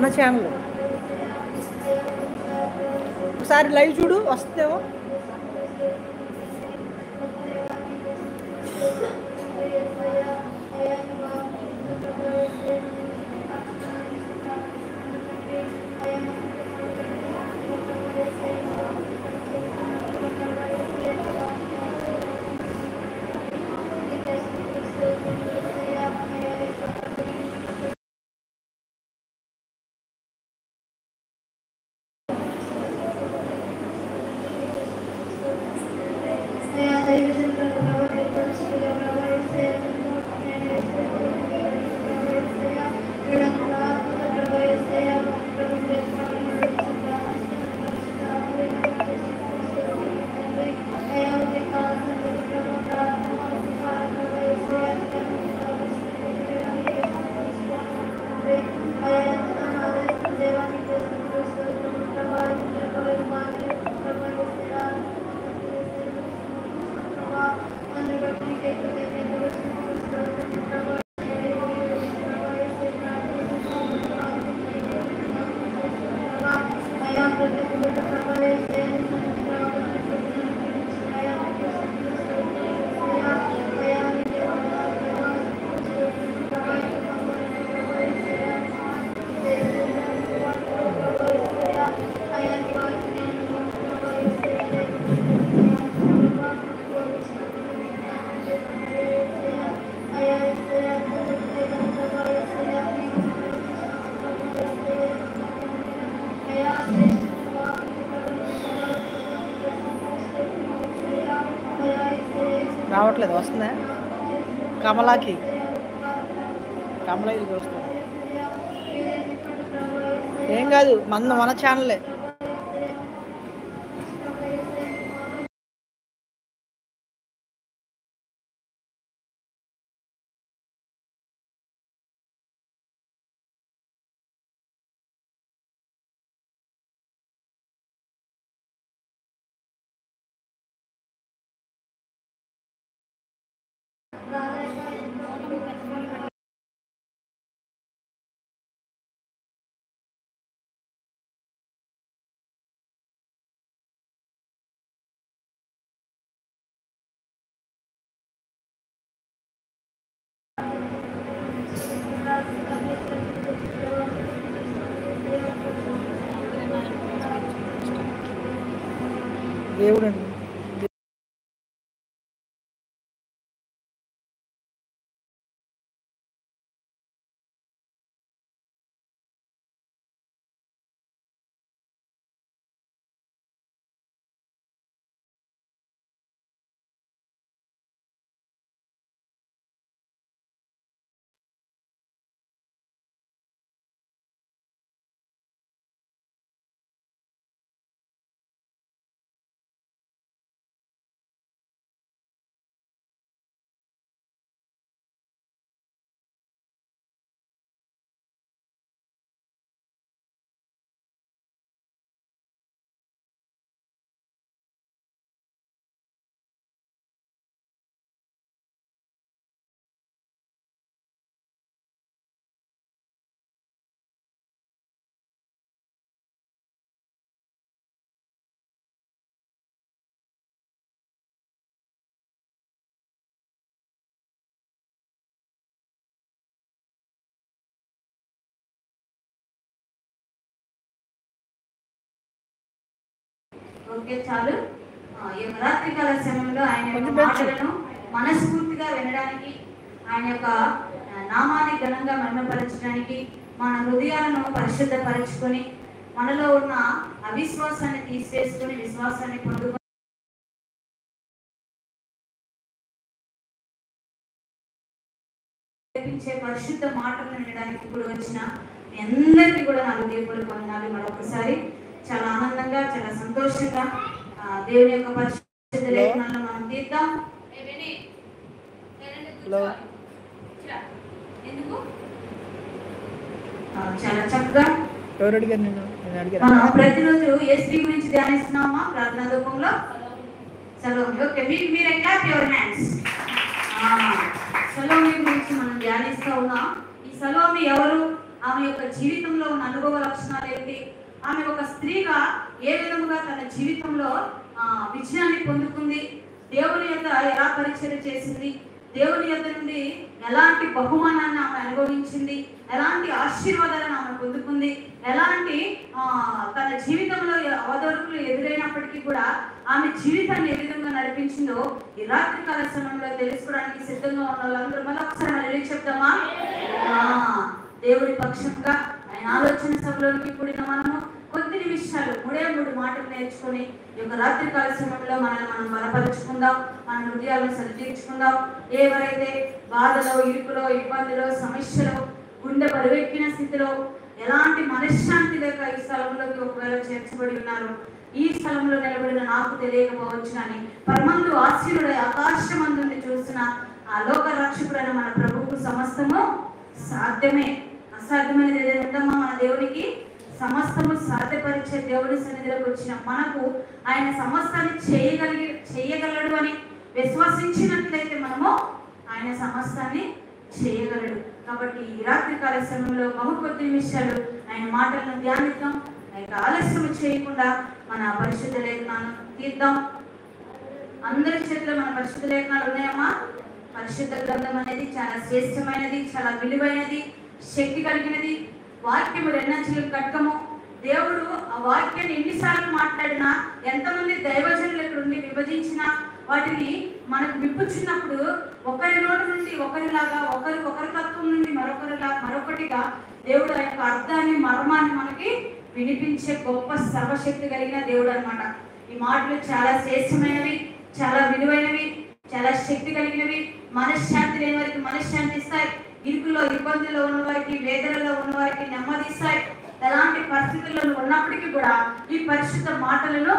మన ఛానల్ ఒకసారి లైవ్ చూడు వస్తుందేమో. రావట్లేదు, వస్తుందా? కమలాకి వస్తుంది. ఏం కాదు, మన ఛానలే. దేవుడు ఓకే చాలు. ఈ రాత్రికాల సమయంలో ఆయన యొక్క మాటలను మనస్ఫూర్తిగా వినడానికి, ఆయన యొక్క నామాన్ని ఘనంగా మహిమపరచడానికి, మన హృదయాలను పరిశుద్ధపరచుకొని మనలో ఉన్న అవిశ్వాసాన్ని తీసివేసుకొని విశ్వాసాన్ని పొందుకొని పరిశుద్ధ మాటలను వినడానికి ఇప్పుడు వచ్చిన అందరికీ కూడా నా హృదయపూర్వక వందనాలు. మరొకసారి చాలా ఆనందంగా, చాలా సంతోషంగా దేవుని యొక్క పరిశుద్ధ లేఖనాలను మనం తీద్దాం. ఎందుకు చాలా చక్కగా ప్రతిరోజు ఎస్పీ గురించి ధ్యానిస్తున్నామా ప్రార్థనా రూపంలో. సలోమి. ఓకే, మీరు క్లాప్ యువర్ హ్యాండ్స్. సలోమి గురించి మనం ధ్యానిస్తూ ఉన్నాం. ఈ సలోమి ఎవరు ఆమె యొక్క జీవితంలో ఉన్న అనుభవ లక్షణాలు ఏంటి, ఆమె ఒక స్త్రీగా ఏ విధముగా తన జీవితంలో విజయాన్ని పొందుకుంది, దేవుని యొక్క ఎలా పరిచయం చేసింది, దేవుని యొక్క నుండి ఎలాంటి బహుమానాన్ని ఆమె అనుభవించింది, ఎలాంటి ఆశీర్వాదాలను ఆమె పొందుకుంది, ఎలాంటి తన జీవితంలో అవదొరుకులు ఎదురైనప్పటికీ కూడా ఆమె జీవితాన్ని ఏ విధంగా నడిపించిందో ఈ రాత్రి కాల సమయంలో తెలుసుకోవడానికి సిద్ధంగా ఉన్న వాళ్ళందరూ మళ్ళీ ఒకసారి మళ్ళీ చెప్తామా? దేవుడి పక్షంగా ఆయన ఆలోచన సభలోనికి కూడిన మనము కొద్ది నిమిషాలు 3 మాటలు నేర్చుకొని ఈ యొక్క రాత్రి కాల సమయంలో మనల్ని మనం బలపరుచుకుందాం, మన హృదయాలను సరిదీర్చుకుందాం. ఎవరైతే బాధలో, ఇరుకులో, ఇబ్బందిలో, సమస్యలో, గుండె బరువెక్కిన స్థితిలో, ఎలాంటి మనశ్శాంతి లేక ఈ స్థలంలోకి ఒకవేళ చేర్చబడి ఉన్నారు, ఈ స్థలంలో నిలబడిన నాకు తెలియకపోవచ్చు కానీ పరమందు ఆశీనుడై ఆకాశమందుని చూసిన ఆ లోక రక్షకుడైన మన ప్రభువుకు సమస్తము సాధ్యమే. అసాధ్యమైనది ఏదైనా ఉందమ్మా మన దేవునికి? సమస్తము సాధ్యపరిచే దేవుడి సన్నిధిలోకి వచ్చిన మనకు ఆయన సమస్తాన్ని చేయగలడు అని విశ్వసించినట్లయితే మనము ఆయన సమస్తాన్ని చేయగలడు. కాబట్టి ఈ రాత్రి కాల సమయంలో కొద్ది నిమిషాలు ఆయన మాటలను ధ్యానిద్దాం. ఆలస్యం చేయకుండా మన పరిశుద్ధ లేఖనాలను తీద్దాం. అందరి చేతిలో మన పరిశుద్ధ లేఖనాలు ఉన్నాయమ్మా. పరిశుద్ధ గ్రంథం అనేది చాలా శ్రేష్టమైనది, చాలా విలువైనది, శక్తి కలిగినది. వాక్యము రెండంచుల ఖడ్గము. దేవుడు ఆ వాక్యాన్ని ఎన్నిసార్లు మాట్లాడినా, ఎంతమంది దైవజనులు ఇక్కడ ఉండి విభజించినా, వాటిని మనకు విప్పుచున్నప్పుడు ఒకరి నోటి నుండి ఒకరిలాగా, ఒకరి తత్వం నుండి మరొకటిగా దేవుడు ఆ యొక్క అర్థాన్ని, మర్మాన్ని మనకి వినిపించే గొప్ప సర్వశక్తి కలిగిన దేవుడు అన్నమాట. ఈ మాటలు చాలా శ్రేష్టమైనవి, చాలా విలువైనవి, చాలా శక్తి కలిగినవి. మనశ్శాంతి లేని వారికి మనశ్శాంతి ఇస్తాయి, ఇరుకులో ఇబ్బందుల్లో ఉన్న వారికి, వేదనలో ఉన్న వారికి నెమ్మదిస్తాయి. ఎలాంటి పరిస్థితుల్లో ఉన్నప్పటికీ కూడా ఈ పరిశుద్ధ మాటలను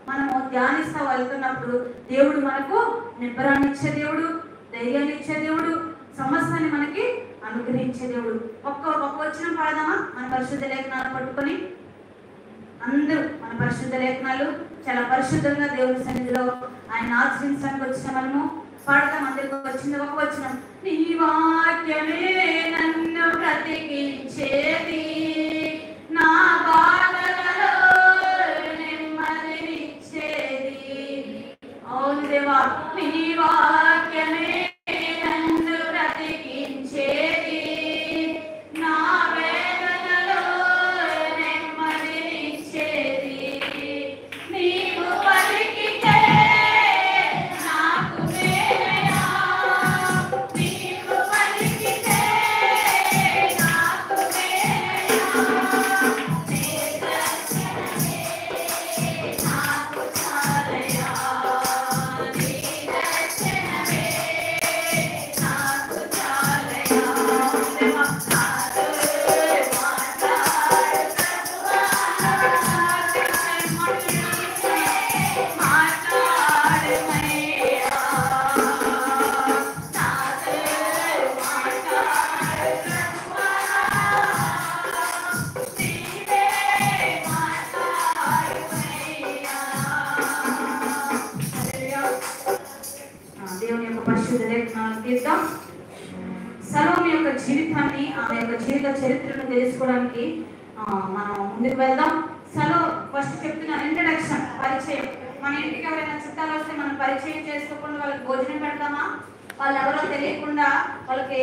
మనము ధ్యానిస్తూ వెళ్తున్నప్పుడు దేవుడు మనకు నిబ్బరాన్ని ఇచ్చే దేవుడు, ధైర్యాన్ని ఇచ్చే దేవుడు, సమస్తాన్ని మనకి అనుగ్రహించే దేవుడు. ఒక్క వచనం పాడదామా? మన పరిశుద్ధ లేఖనాలు పట్టుకొని అందరూ మన పరిశుద్ధ లేఖనాలు చాలా పరిశుద్ధంగా దేవుడి సన్నిధిలో ఆయన ఆశ్రయించడానికి వచ్చిన మనము పాడదాం. అందరికి వచ్చింది ఒక వచనం. నీ వాక్యమే నన్ను బ్రతికించేది, నా బాధలలో నెమ్మదినిచ్చేది. అవును దేవా, నీ వాక్యమే నన్ను బ్రతికించేది, నా వేదనలో నెమ్మదినిచ్చేది. నీవు పలికితే నాకు మేలయా, నీవు పలికితే నాకు మేలయా. నాకు చాలయా, నీ దర్శనమే నాకు చాలయా. దేవుని యొక్క పరిశుద్ధ లేఖనాలను తీద్దాం. సలోమి యొక్క జీవితాన్ని, ఆమె యొక్క జీవిత చరిత్రను తెలుసుకోవడానికి మనం ముందుకు వెళ్దాం. ఫస్ట్ చెప్తున్న ఇంట్రడక్షన్, పరిచయం. మన ఇంటికి ఎవరైనా చుట్టాలు వస్తే మనం పరిచయం చేసుకోకుండా వాళ్ళకి భోజనం పెడతామా? వాళ్ళు ఎవరో తెలియకుండా వాళ్ళని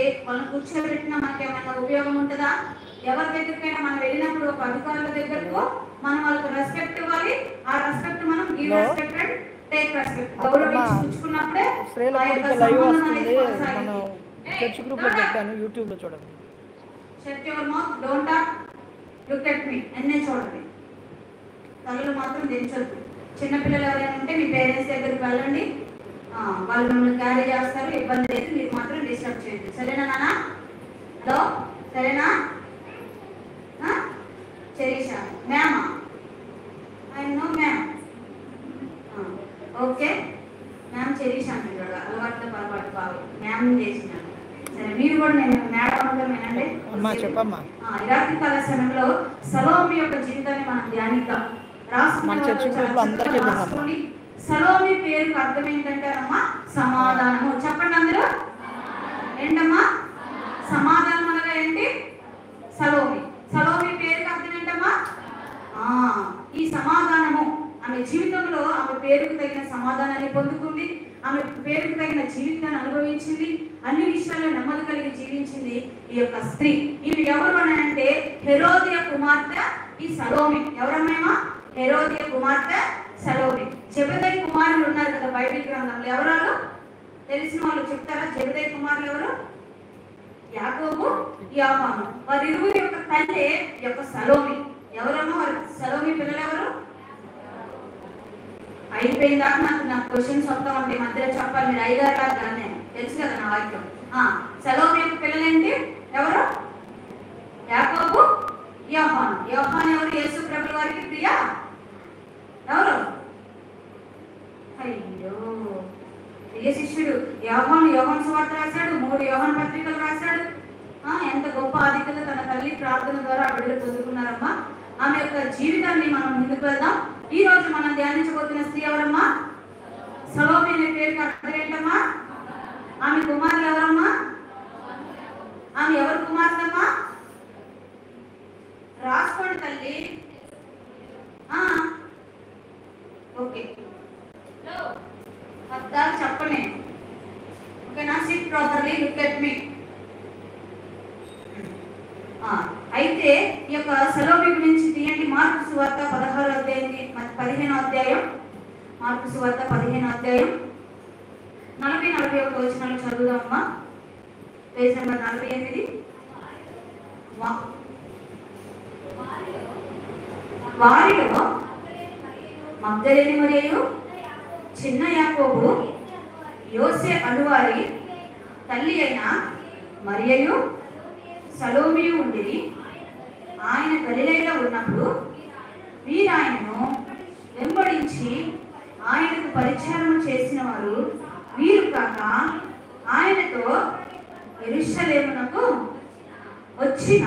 కూర్చోబెట్టినా మనకి ఏమైనా ఉపయోగం ఉంటుందా? ఎవరి దగ్గరికైనా మనం వెళ్ళినప్పుడు ఒక అధికారుల దగ్గరకు మనం వాళ్ళకి రెస్పెక్ట్ ఇవ్వాలి. ఆ రెస్పెక్ట్ మనం give respect and take respect. గౌరవించి పుచ్చుకున్నప్పుడే ఆ యొక్క సంబంధం అనేది కొనసాగుతుంది. చర్చ్ గ్రూప్ లో పెట్టాను, యూట్యూబ్ లో చూడండి. Shut your mouth, don't talk, look at me. అన్నే చూడండి, తలలు మాత్రం దించొద్దు. చిన్నపిల్లలు ఎవరైనా ఉంటే మీ పేరెంట్స్ దగ్గరికి వెళ్ళండి, వాళ్ళు మిమ్మల్ని క్యారీ చేస్తారు, ఇబ్బంది లేదు. మీరు మాత్రం డిస్టర్బ్ చేయొద్దు. సరేనా నాన్న? హలో, సరేనా? శరీషా మ్యామా? I know ma'am. Okay ma'am, Sharish అంటున్నాడు. అలవాట్లో పొరపాటు బాగా మ్యామ్ చేసినాను. సరే, మీరు కూడా నేను మేడం వినండి. చెప్పమ్మా. రాత్రి కాల సమయంలో సలోమి యొక్క జీవితాన్ని మనం ధ్యానిద్దాం. రాసుకోండి. సలోమి పేరుకు అర్థం ఏంటంటే అమ్మా సమాధానము. చెప్పండి అందరూ. ఏంటమ్మా సమాధానం అనగా ఏంటి? సలోమి పేరుకు తగిన సమాధానాన్ని పొందుకుంది, ఆమె పేరుకు తగిన జీవితాన్ని అనుభవించింది, అన్ని విషయాల్లో నెమ్మది కలిగి జీవించింది ఈ యొక్క స్త్రీ. ఈమె ఎవరు అని అంటే హెరోదియ కుమార్తె ఈ సలోమి. ఎవరమ్మా? హెరోదియ కుమార్తె సలోమి. జెబెదయి కుమారులు ఉన్నారు కదా బైబిల్ గ్రంథంలో, ఎవరు తెలిసిన వాళ్ళు చెప్తారా? జెబెదయి కుమారులు ఎవరు? యాకోబు, యోహాను. వారిరువురి యొక్క తల్లి యొక్క సలోమి. ఎవరమ్మా వారు? సలోమి పిల్లలు ఎవరు? అయిపోయిందాక నాకు క్వశ్చన్స్ వస్తా ఉంటాయి, మధ్యలో చెప్పాలి. మీరు 5 6 కానీ తెలుసు కదా నా వాక్యం. సలోమి యొక్క పిల్లలేంటి? ఎవరు? యాకోబు, యోహాను. యోహాను ఎవరు? యేసు ప్రభుల వారికి ప్రియ ఎవరు? అయ్యో, ప్రియ శిష్యుడు యోహాను. యోహాను సువార్త రాశాడు, 3 యోహాను పత్రికలు రాశాడు. ఎంత గొప్ప ఆధిక్యత తన తల్లి ప్రార్థన ద్వారా బిడ్డలు పొందుకున్నారమ్మా. ఆమె యొక్క జీవితాన్ని మనం ముందుకు వెళ్దాం. ఈ రోజు మనం ధ్యానించబోతున్న స్త్రీ ఎవరమ్మా? సలోమి అనే పేరుకి అర్థం ఏంటమ్మా? ఆమె కుమారులు ఎవరమ్మా? ఆమె ఎవరు కుమార్తెమ్మా? రాసుకోండి తల్లి. ఓకే, అర్థాలు చెప్పండి. ఓకేనా? SIT properly, look at me. అయితే ఈ యొక్క సలోమి గురించి తీయండి. మార్కు సువార్త 16వ అధ్యాయం, 15వ అధ్యాయం. మార్కు సువార్త 15వ అధ్యాయం 40-41 వచనాలు చదువుదామమ్మా. Page number 48. వారిలో మగ్దలేని మరియు చిన్న యాకోబు, యోసే అనువారి తల్లి అయిన మరియయు సలోమియు ఉండిరి. ఆయన గలిలయలో ఉన్నప్పుడు వీరు ఆయనను వెంబడించి ఆయనకు పరిచారము చేసిన వారు వీరు కాక ఆయనతో యెరూషలేమునకు వచ్చిన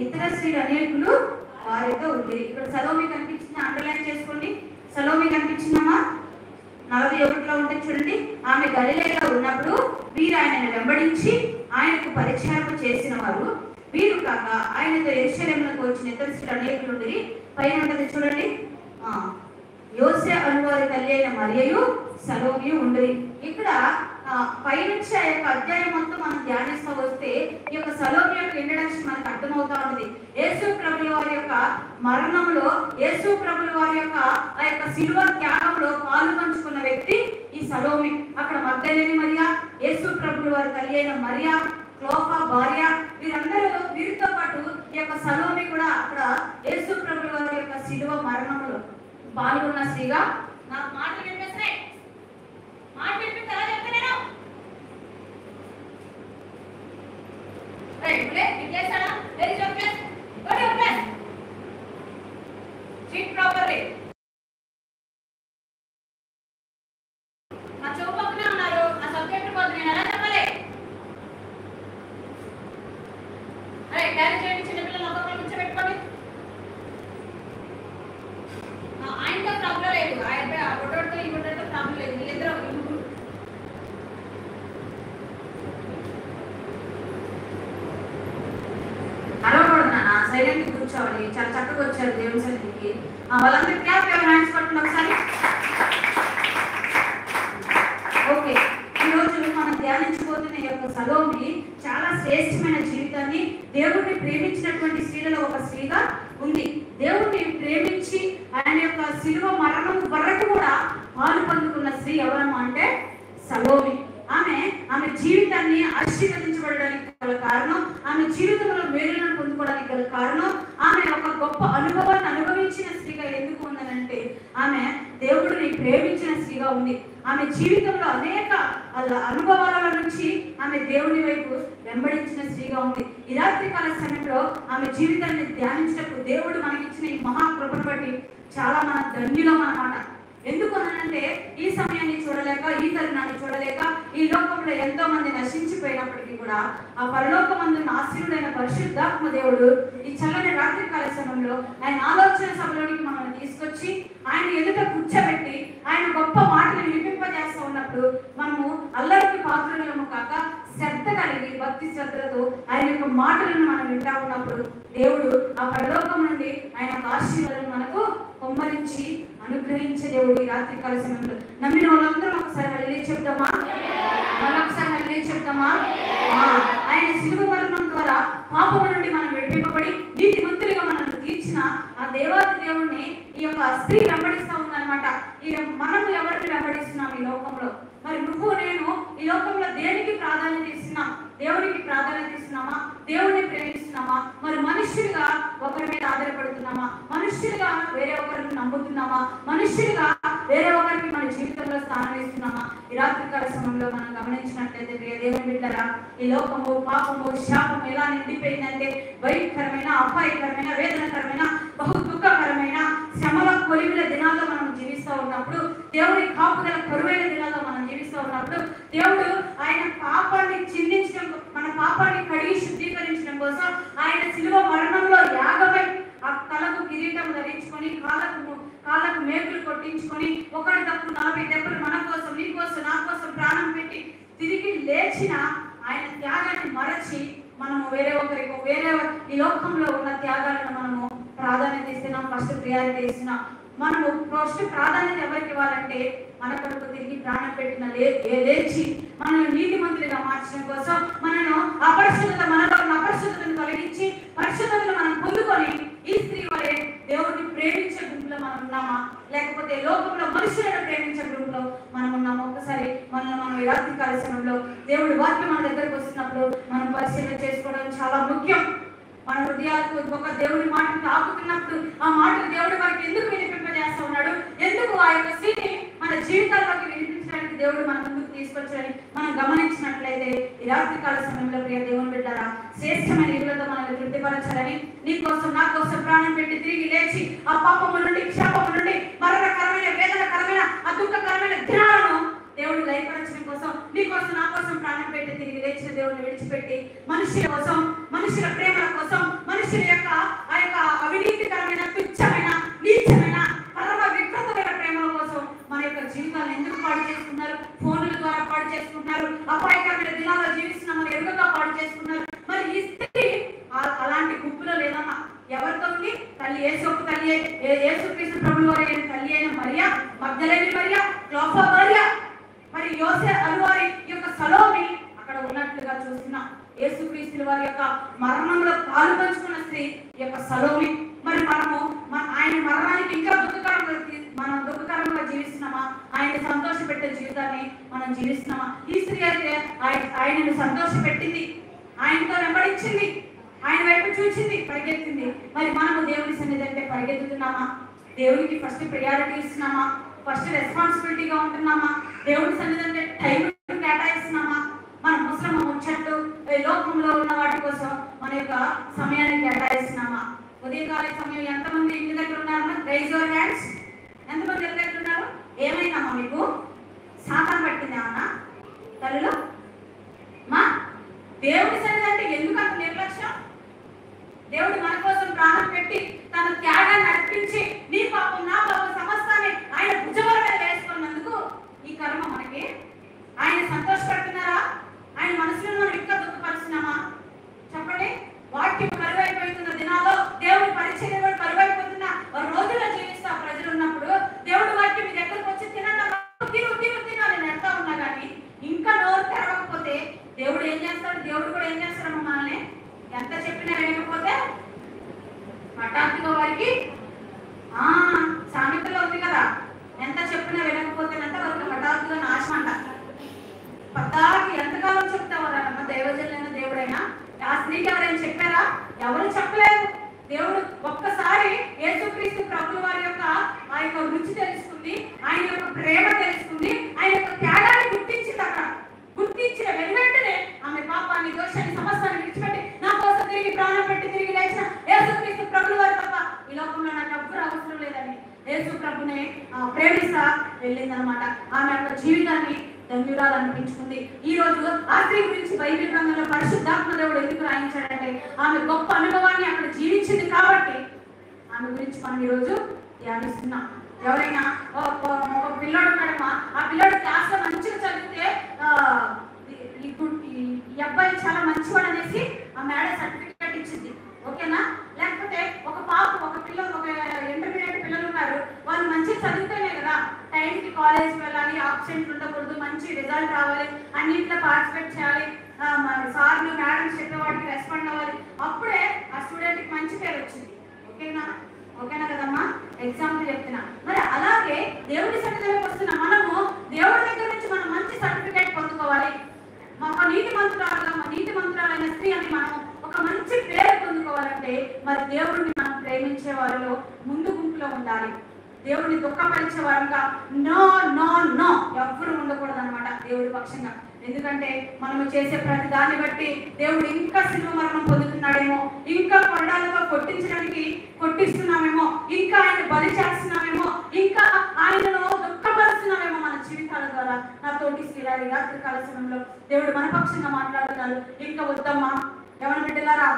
ఇతర స్త్రీలు అనేకులు వారితో ఉంది. ఇక్కడ సలోమి కనిపించింది, అండర్లైన్ చేసుకోండి. సలోమి కనిపించిందమ్మా, 41లో ఉంటే చూడండి. ఆమె గలిలయలో ఉన్నప్పుడు వీరు ఆయనను వెంబడించి ఆయనకు పరిచారము చేసిన వారు వీరు కాక ఆయనతో యెరూషలేమునకు వచ్చిన ఇతర స్త్రీలు అనేకులు ఉండిరి. పైన ఉంటుంది చూడండి. యోసే అనువారి తల్లి అయిన మరియయు సలోమియు ఉండిరి. ఇక్కడ పైనుంచి ఆ యొక్క అధ్యాయం మొత్తం మనం ధ్యానిస్తూ వస్తే ఈ యొక్క సలోమి యొక్క ఇంట్రడక్షన్ మనకు అర్థమవుతా ఉంటుంది. యేసు ప్రభుల వారి యొక్క మరణంలో, యేసు ప్రభుల వారి యొక్క ఆ యొక్క శిలువ త్యాగంలో పాలు పంచుకున్న వ్యక్తి ఈ సలోమి. అక్కడ మగ్దలేని మరియా, యేసు ప్రభుల వారి తల్లి అయిన మరియా, క్లోపా భార్య, వీరితో పాటు ఈ యొక్క సలోమి కూడా అక్కడ యేసు ప్రభుల వారి యొక్క శిలువ మరణంలో పాల్గొన్న స్త్రీగా. నాకు మాటలు వినిపిస్తున్నాయి, మాట వినిపిస్తా చెప్తా నేను. నా చూపక్కనే ఉన్నారు, ఆ సబ్జెక్ట్ పోతే నేను ఎలా చెప్పాలి? అరే క్యారీ చేయండి, చిన్నపిల్లలు ఒక్కొక్కరు కూర్చోబెట్టుకోండి. ఆయనతో ప్రాబ్లం లేదు, ఆయన ఆ ఫోటోతో ఈ ఫోటోతో ప్రాబ్లం లేదు. వీళ్ళిద్దరూ అరవకూడదు, సైలెంట్ కూర్చోవాలి. చాలా చక్కగా వచ్చారు దేవుని సన్నిధికి. వాళ్ళందరూ క్లాప్ హ్యాండ్స్ పట్టుకుని ఒకసారి. ఓకే, ఈరోజు మనం ధ్యానించబోతున్న ఈ యొక్క సలోమి చాలా శ్రేష్టమైన జీవితాన్ని, దేవుడిని ప్రేమించినటువంటి స్త్రీలలో ఒక స్త్రీగా ఉంది. దేవుడిని ప్రేమించి ఆయన యొక్క శిలువ మరణం వరకు కూడా పాలు పొందుకున్న స్త్రీ ఎవరమ్మా అంటే సలోమి. ఆమె జీవితాన్ని ఆశీర్వదించబడడానికి గల కారణం, ఆమె జీవితంలో మేలులను పొందుకోవడానికి గల కారణం, ఆమె ఒక గొప్ప అనుభవాన్ని అనుభవించిన స్త్రీగా ఎందుకు ఉందనంటే ఆమె దేవుడిని ప్రేమించిన స్త్రీగా ఉంది. ఆమె జీవితంలో అనేక అనుభవాల నుంచి ఆమె దేవుని వైపు వెంబడించిన స్త్రీగా ఉంది. ఈ రాత్రి కాల సమయంలో ఆమె జీవితాన్ని ధ్యానించినప్పుడు దేవుడు మనకిచ్చిన ఈ మహాకృపను బట్టి చాలా మన ధన్యులం అన్నమాట. ఎందుకు అనంటే ఈ సమయాన్ని చూడలేక, ఈ తరుణాన్ని చూడలేక ఈ లోకంలో ఎంతో మంది నశించిపోయినప్పటికీ కూడా ఆ పరలోకమందున్న ఆశీనుడైన పరిశుద్ధాత్మ దేవుడు ఈ చల్లని రాత్రి కాల సమయంలో ఆయన ఆలోచన సభలోనికి మనల్ని తీసుకొచ్చి ఆయన ఎదుట కూర్చోబెట్టి ఆయన గొప్ప మాటలు వినిపింపజేస్తూ ఉన్నప్పుడు మనము అల్లరికి పాత్రలము కాక శ్రద్ధ కలిగి భక్తి శ్రద్ధలతో ఆయన యొక్క మాటలను మనం వింటా ఉన్నప్పుడు దేవుడు ఆ పరలోకం నుండి ఆయన ఆశీర్వాదం మనకు కొమ్మరించి అనుగ్రహించే దేవుడు ఈ రాత్రి కాల సమయంలో నమ్మిన వాళ్ళందరూ ఒకసారి హల్లెలూయా చెప్తామా? మరొకసారి హల్లెలూయా చెప్తామా? ఆయన శిలువ మరణం ద్వారా పాపం నుండి మనం విడిపింపబడి నీతిమంతులుగా మనల్ని తీర్చిన ఆ దేవాది దేవుణ్ణి ఈ యొక్క స్త్రీ వెంబడిస్తా ఉందన్నమాట. మనం ఎవరిని వెంబడిస్తున్నాం ఈ లోకంలో? మరి నువ్వు నేను ఈ లోకంలో దేనికి ప్రాధాన్యత ఇస్తున్నాం? దేవునికి ప్రాధాన్యత ఇస్తున్నామా? దేవుడిని ప్రేమిస్తున్నామా? మరి మనుష్యులుగా ఒకరి మీద ఆధారపడుతున్నామా? మనుష్యులుగా వేరే ఒకరిని నమ్ముతున్నామా? మనుష్యులుగా వేరే ఒకరికి మన జీవితంలో స్థానం ఇస్తున్నామా? ఈ రాత్రి కాల సమయంలో మనం గమనించినట్లయితే దేవుని బిడ్డలారా, ఈ లోకము పాపము శాపము ఎలా నిండిపోయిందంటే భయంకరమైన అపాయకరమైన వేదనకరమైన బహు దుఃఖకరమైన శ్రమల కొలిమిల దినాల్లో మనం జీవిస్తూ ఉన్నప్పుడు, దేవుడి కాపుదల కరువైన దినాల్లో మనం జీవిస్తూ ఉన్నప్పుడు దేవుడు ఆయన పాపాన్ని చిందించడం, మన పాపాన్ని కడిగి శుద్ధీకరించడం కోసం ఆయన శిలువ మరణంలో యాగమై ఆ తలకు కిరీటం ధరించుకొని కాళ్ళకు మేకులు కొట్టించుకొని ఒకటి తప్పు 40 దెబ్బలు మన కోసం, నీ కోసం, నా కోసం ప్రాణం పెట్టి తిరిగి లేచిన ఆయన త్యాగాన్ని మరచి మనము వేరే ఈ లోకంలో ఉన్న త్యాగాలను మనము ప్రాధాన్యత ఇస్తున్నాం, ఫస్ట్ ప్రియారిటీ ఇస్తున్నాం. మనము ఫస్ట్ ప్రాధాన్యత ఎవరికి ఇవ్వాలంటే మన కొరకు తిరిగి ప్రాణం పెట్టిన లేచి మనల్ని నీతిమంతులుగా మార్చడం కోసం, మనను మనలో ఉన్న అపరిశుద్ధతను తొలగించి పరిశుద్ధతను మనం పొందుకొని ఈ స్త్రీ వలె దేవుడిని ప్రేమించే గుంపులో మనం ఉన్నామా, లేకపోతే లోకంలో మనుషులను ప్రేమించే గుంపులో మనం ఉన్నామా? ఒకసారి మనం ఈ రాత్రి కాల సమయంలో దేవుడి వాక్యం మన దగ్గరకు వస్తున్నప్పుడు మనం పరిశీలన చేసుకోవడం చాలా ముఖ్యం. మన హృదయాలకు ఒక దేవుడి మాటలు తాకుతున్నప్పుడు ఆ మాటలు దేవుడి వారికి ఎందుకు వినిపింపజేస్తా ఉన్నాడు, ఎందుకు ఆ యొక్క స్థితిని మన జీవితాల్లోకి వినిపించడానికి దేవుడు మన ముందుకు తీసుకొచ్చాడని మనం గమనించినట్లయితే ఈ రాత్రి కాల సమయంలో ప్రియ దేవుని బిడ్డలారా, శ్రేష్టమైన ఇళ్లతో మనల్ని తృప్తిపరచాలని నీ కోసం నా కోసం ప్రాణం పెట్టి తిరిగి లేచి ఆ పాపము నుండి శాపము నుండి మరణకరమైన వేదనకరమైన ఆ దుఃఖకరమైన దినాలను దేవుడు లయపరచడం కోసం, నీ కోసం నా కోసం ప్రాణం పెట్టి తిరిగి లేచిన దేవుడిని విడిచిపెట్టి మనుషుల కోసం, మనుషుల ప్రేమల కోసం, మనుషుల యొక్క ఆ యొక్క అవినీతికరమైన తుచ్చమైన నీచమైన పరమ వికృతమైన ప్రేమల కోసం మన యొక్క జీవితాలను ఎందుకు పాడు చేసుకున్నారు? ఫోన్ల ద్వారా పాడు చేసుకుంటున్నారు, అపాయకరమైన దినాల్లో జీవిస్తున్నాం ఎరుగగా పాడు చేసుకున్నారు. మరి ఈ స్థితి అలాంటి గుంపులో లేదమ్మా. ఎవరితో ఉంది? తల్లి యేసుక్రీస్తు ప్రభువు వారి తల్లి అయిన మరియా, మగ్దలేని మరియా, క్లోపా మరియా, మరి యోసే అలువారి యొక్క సలోమి అక్కడ ఉన్నట్లుగా చూస్తున్నాం. యేసుక్రీస్తు వారి యొక్క మరణంలో పాలు పంచుకున్న స్త్రీ యొక్క సలోమి. మరి ఆయన మరణానికి ఇంకా దుఃఖకరంగా జీవిస్తున్నామా? ఆయన సంతోష పెట్టే జీవితాన్ని మనం జీవిస్తున్నామా? ఈ స్త్రీ అయితే ఆయనను సంతోష పెట్టింది, ఆయనతో వెంబడించింది, ఆయన వైపు చూసింది, పరిగెత్తింది. మరి మనము దేవుని సన్నిధి అంటే పరిగెత్తుతున్నామా? దేవునికి ఫస్ట్ ప్రియారిటీ ఇస్తున్నామా? ఫస్ట్ రెస్పాన్సిబిలిటీగా ఉంటున్నామా? దేవుని సన్నిధి అంటే టైం కేటాయిస్తున్నామా? మన ముసలమ్మ ముచ్చట్లు లోకంలో ఉన్న వాటి కోసం మన యొక్క సమయాన్ని కేటాయిస్తున్నామా? ఉదయకాల సమయం ఎంతమంది ఇంటి దగ్గర ఉన్నారు? Rise your hands. ఎంతమంది ఇంటి దగ్గర ఉన్నారు? ఏమైందమ్మా మీకు? శాతం పట్టిందేమన్నా తల్లిలో? మా దేవుని సన్నిధి అంటే ఎందుకు అంత నిర్లక్ష్యం? దేవుడు మన కోసం ప్రాణం పెట్టి తన త్యాగాన్ని అర్పించి నీ పాపం నా పాపం సమస్తాన్ని ఆయన భుజముల మీద వేసుకున్నందుకు ఈ కర్మ మనకి. ఆయన సంతోషపడుతున్నారా? ఆయన మనసులో మనం ఇంకా దుఃఖపరుస్తున్నామా? చెప్పండి. వాక్యం కరువైపోతున్న దినాల్లో దేవుడి పరిచర్య కూడా కరువైపోతున్న రోజుల్లో జీవిస్తా ప్రజలు ఉన్నప్పుడు దేవుడి వాక్యం మీ దగ్గరకు వచ్చి తినాలి నేను ఎంత ఉన్నా కానీ ఇంకా నోరు తెరవకపోతే దేవుడు ఏం చేస్తాడు? దేవుడు కూడా ఏం చేస్తాడు? మనల్ని ఎంత చెప్పినా వినకపోతే హఠాత్తుగా వారికి సామెతలో ఉంది కదా, ఎంత చెప్పినా వినకపోతే వారికి హఠాత్తుగా నాశనం అంట. పద్దాకి ఎంతకాలం చెప్తావారమ్మ దైవజనులైన దేవుడైనా? ఆ స్త్రీకి ఎవరైనా చెప్పారా? ఎవరు చెప్పలేదు. దేవుడు ఒక్కసారి యేసుక్రీస్తు ప్రభువు వారి యొక్క ఆ యొక్క రుచి తెలుసుకుంది, ఆయన యొక్క ప్రేమ తెలుసుకుంది, ఆయన యొక్క త్యాగాన్ని గుర్తించింది. అక్కడ గుర్తించిన వెంటనే ఆమె పాపాన్ని దోషాన్ని సమస్తాన్ని విడిచిపెట్టి నా కోసం తిరిగి ప్రాణం పెట్టి తిరిగి లేచిన యేసుక్రీస్తు ప్రభువు వారు తప్ప ఈ లోకంలో నాకు ఎవ్వరూ అవసరం లేదని యేసు ప్రభుని ప్రేమిస్తా వెళ్ళిందనమాట. ఆమె యొక్క జీవితాన్ని ధన్యురాలు అనిపించుకుంది. ఈ రోజు ఆ స్త్రీ గురించి బైబిల్ గ్రంథంలో పరిశుద్ధాత్మ దేవుడు ఎందుకు రాయించాడంటే ఆమె గొప్ప అనుభవాన్ని అక్కడ జీవించింది కాబట్టి ఆమె గురించి మనం ఈరోజు ధ్యానిస్తున్నాం. ఎవరైనా ఒక పిల్లాడు ఉన్నాడమ్మా, ఆ పిల్లాడు క్లాస్ లో మంచిగా చదివితే ఈ అబ్బాయి చాలా మంచివాడు అనేసి ఆ మేడం సర్టిఫికేట్ ఇచ్చింది, ఓకేనా? లేకపోతే ఒక పిల్లలు, ఒక ఇంటర్మీడియట్ పిల్లలు ఉన్నారు, వాళ్ళు మంచిగా చదివి రిజల్ట్ రావాలి, అన్నింటిలో పార్టిసిపేట్ చేయాలి, సార్లు మేడం చెప్పే వాటికి రెస్పాండ్ అవ్వాలి, అప్పుడే ఆ స్టూడెంట్కి మంచి పేరు వచ్చింది. ఓకేనా కదమ్మా? ఎగ్జాంపుల్ చెప్తున్నా. మరి అలాగే దేవుడి సన్నిధిలోకి వస్తున్న మనము దేవుడి దగ్గర నుంచి మనం మంచి సర్టిఫికేట్ పొందుకోవాలి. ఒక నీతిమంతురాలైన స్త్రీ అని మనం ఒక మంచి పేరు పొందుకోవాలంటే మరి దేవుడిని మనం ప్రేమించే వారిలో ముందు గుంపులో ఉండాలి. దేవుడిని దుఃఖపరిచే వారంగా నో నో నో ఎవ్వరు ఉండకూడదు అనమాట దేవుడి పక్షంగా. ఎందుకంటే మనము చేసే ప్రతి దాన్ని బట్టి దేవుడు ఇంకా శిలువ మరణం పొందుతున్నాడేమో, ఇంకా కొండాలుగా కొట్టిస్తున్నామేమో, ఇంకా ఆయన బలి చేస్తున్నామేమో, ఇంకా ఆయనను దుఃఖపరుస్తున్నామేమో మన జీవితాల ద్వారా. నా తోటి స్త్రీలారి రాత్రికాల సమయంలో దేవుడు మన పక్షంగా మాట్లాడుతున్నారు. ఇంకా వద్దమ్మా, యవన బిడ్డలారా,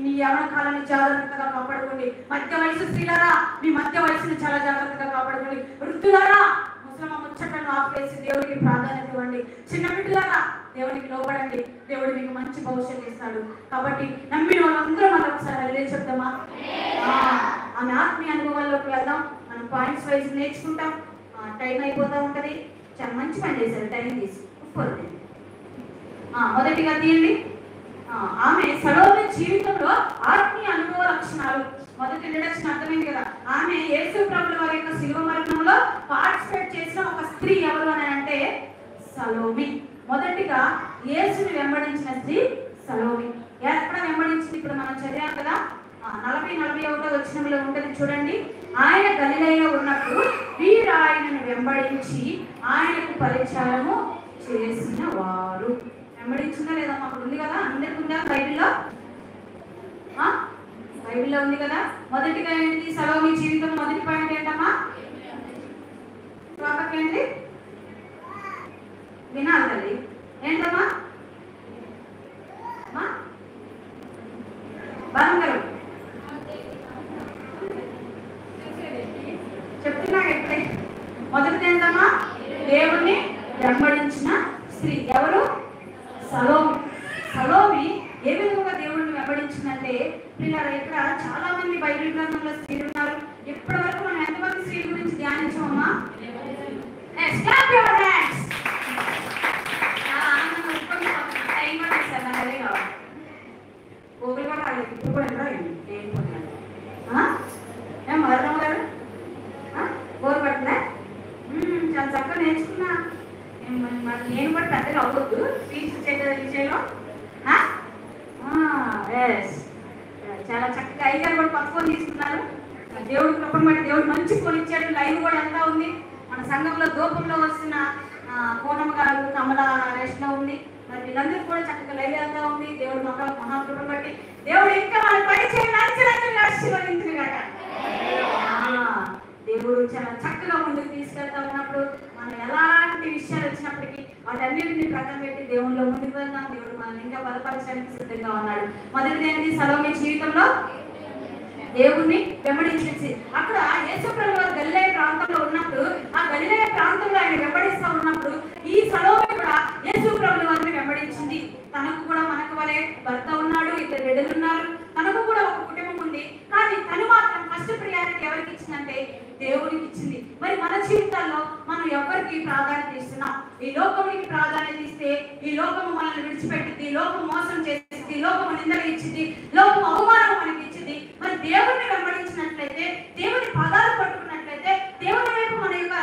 మీ యవన కాలాన్ని జాగ్రత్తగా కాపాడుకోండి. మధ్య వయసు స్త్రీలారా, మీ మధ్య వయసును చాలా జాగ్రత్తగా కాపాడుకోండి. వృద్ధులారా, ముసలమ్మ ముచ్చటను ఆపేసి దేవుడికి ప్రాధాన్యత ఇవ్వండి. చిన్న బిడ్డలారా, దేవుడికి లోబడండి. దేవుడు మీకు మంచి భవిష్యత్తు ఇస్తాడు. కాబట్టి నమ్మిన వాళ్ళందరూ మనం ఒకసారి హల్లెలూయా చెప్తామా? ఆమె ఆత్మీయ అనుభవాల్లోకి వెళ్దాం. మనం పాయింట్స్ వైజ్ నేర్చుకుంటాం. టైం అయిపోతూ ఉంటుంది. చాలా మంచి పని చేశారు టైం తీసి. మొదటిగా తీయండి. ఆమె సలోమి జీవితంలో ఆత్మీయ అనుభవ లక్షణాలు. మొదటి ఇంట్రడక్షన్ అర్థమైంది కదా. ఆమె యేసు ప్రభుల వారి యొక్క శిలువ మరణంలో పార్టిసిపేట్ చేసిన ఒక స్త్రీ ఎవరు అని అంటే సలోమి. మొదటిగా యేసుని వెంబడించిన స్త్రీ సలోమి. ఎక్కడ వెంబడించింది? ఇప్పుడు మనం చదివాం కదా, 40-41 వచనంలో ఉంటుంది చూడండి. ఆయన గలిలయలో ఉన్నప్పుడు వీరు ఆయనను వెంబడించి ఆయనకు పరిచయము చేసిన వారు. వెంబడించిందా లేదా? అప్పుడు ఉంది కదా, అందరికి ఉందా బైబిల్లో? బైబిల్లో ఉంది కదా. మొదటిగా ఏంటి? సలోమి జీవితం మొదటి పాయింట్ ఏంటమ్మా? ఏంటి వినాలి తల్లి. ఏంటమ్మా? బంగారు చెప్తున్నా. ఎట్లే మొదటిది ఏంటమ్మా? దేవుణ్ణి వెంబడించిన స్త్రీ ఎవరు? సలోమి. సలోమి ఏ విధంగా దేవుడిని వెంబడించిందంటే, పిల్లలు ఇక్కడ చాలా మంది బైబిల్ గ్రంథంలో స్త్రీలు ఉన్నారు. ఇప్పటి వరకు మనం ఎంతమంది స్త్రీల గురించి ధ్యానించామమ్మా? గూగుల్ కూడా రాలేదు. ఇప్పుడు కూడా మరణం గారు గోరు పట్టినా చాలా చక్కగా నేర్చుకున్నా. నేను కూడా పెద్దగా అవ్వద్దు స్పీచ్ విషయంలో. చాలా చక్కగా అయ్యారు కూడా కొత్త ఫోన్ తీసుకున్నారు. దేవుడు కృపను బట్టి దేవుడు మంచి ఫోన్ ఇచ్చాడు. లైవ్ కూడా ఎంత ఉంది మన సంఘంలో. దూపంలో వస్తున్న కోనమ్మ గారు, కమల రెస్ట్ లో ఉంది. మరి వీళ్ళందరూ కూడా చక్కగా లైవ్ వెళ్తా ఉంది. దేవుడు మహాకృపను బట్టి దేవుడు ఇంకా మన పరిచయం ఆశీర్వదించుగాక. దేవుడు చాలా చక్కగా ముందుకు తీసుకెళ్తా ఉన్నప్పుడు మనం ఎలాంటి విషయాలు వచ్చినప్పటికీ వాటన్నిటిని ప్రక్కన పెట్టి దేవుళ్ళలో ముందుకు వెళ్దాం. దేవుడు మనల్ని ఇంకా బలపరచడానికి సిద్ధంగా ఉన్నాడు. మొదటిది ఏంటి? సలోమి జీవితంలో దేవుణ్ణి వెంబడించేసి. అక్కడ యేసు ప్రభువు వారు గలిలయ ప్రాంతంలో ఉన్నప్పుడు, ఆ గలిలయ ప్రాంతంలో ఆయన వెంబడిస్తూ ఉన్నప్పుడు ఈ సలోమి కూడా యేసు ప్రభువు వారిని వెంబడించింది. తనకు కూడా మనకు వలె భర్త ఉన్నాడు, 2 బిడ్డలు ఉన్నారు, తనకు కూడా ఒక కుటుంబం ఉంది. కానీ తను మాత్రం ఫస్ట్ ప్రియారిటీ ఎవరికి ఇచ్చిందంటే దేవుడికి ఇచ్చింది. మరి మన జీవితాల్లో మనం ఎవరికి ప్రాధాన్యత ఇస్తున్నాం? ఈ లోకమునికి ప్రాధాన్యత ఇస్తే ఈ లోకము మనల్ని విడిచిపెట్టింది, ఈ లోకం మోసం చేసింది, ఈ లోకము నిందలు ఇచ్చింది, లోకం అవమానం మనకి ఇచ్చింది. మరి దేవుడిని వెంబడించినట్లయితే, దేవుని పదాలు పట్టుకున్నట్లయితే, దేవుని వైపు మన యొక్క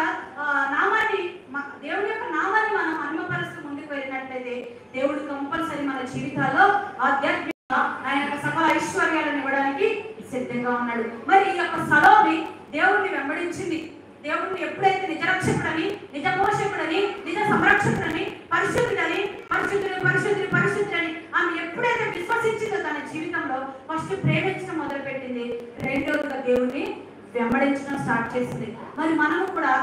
దేవుని యొక్క నామాన్ని మనం మహిమపరుస్తూ ముందుకు వెళ్ళినట్లయితే దేవుడు కంపల్సరీ మన జీవితాల్లో ఆధ్యాత్మికంగా ఆయన యొక్క సకల ఐశ్వర్యాలను ఇవ్వడానికి సిద్ధంగా ఉన్నాడు. మరి ఈ యొక్క సలోమి దేవుడిని వెంబడించింది. దేవుడిని ఎప్పుడైతే నిజ రక్షకుడని, నిజ పోషకుడని, నిజ సంరక్షకుడని, పరిశుద్ధుడని ఆమె ఎప్పుడైతే విశ్వసించిందో తన జీవితంలో ఫస్ట్ ప్రేమించడం మొదలుపెట్టింది. రెండోదిగా దేవుడిని వెంబడించడం స్టార్ట్ చేసింది. మరి మనం కూడా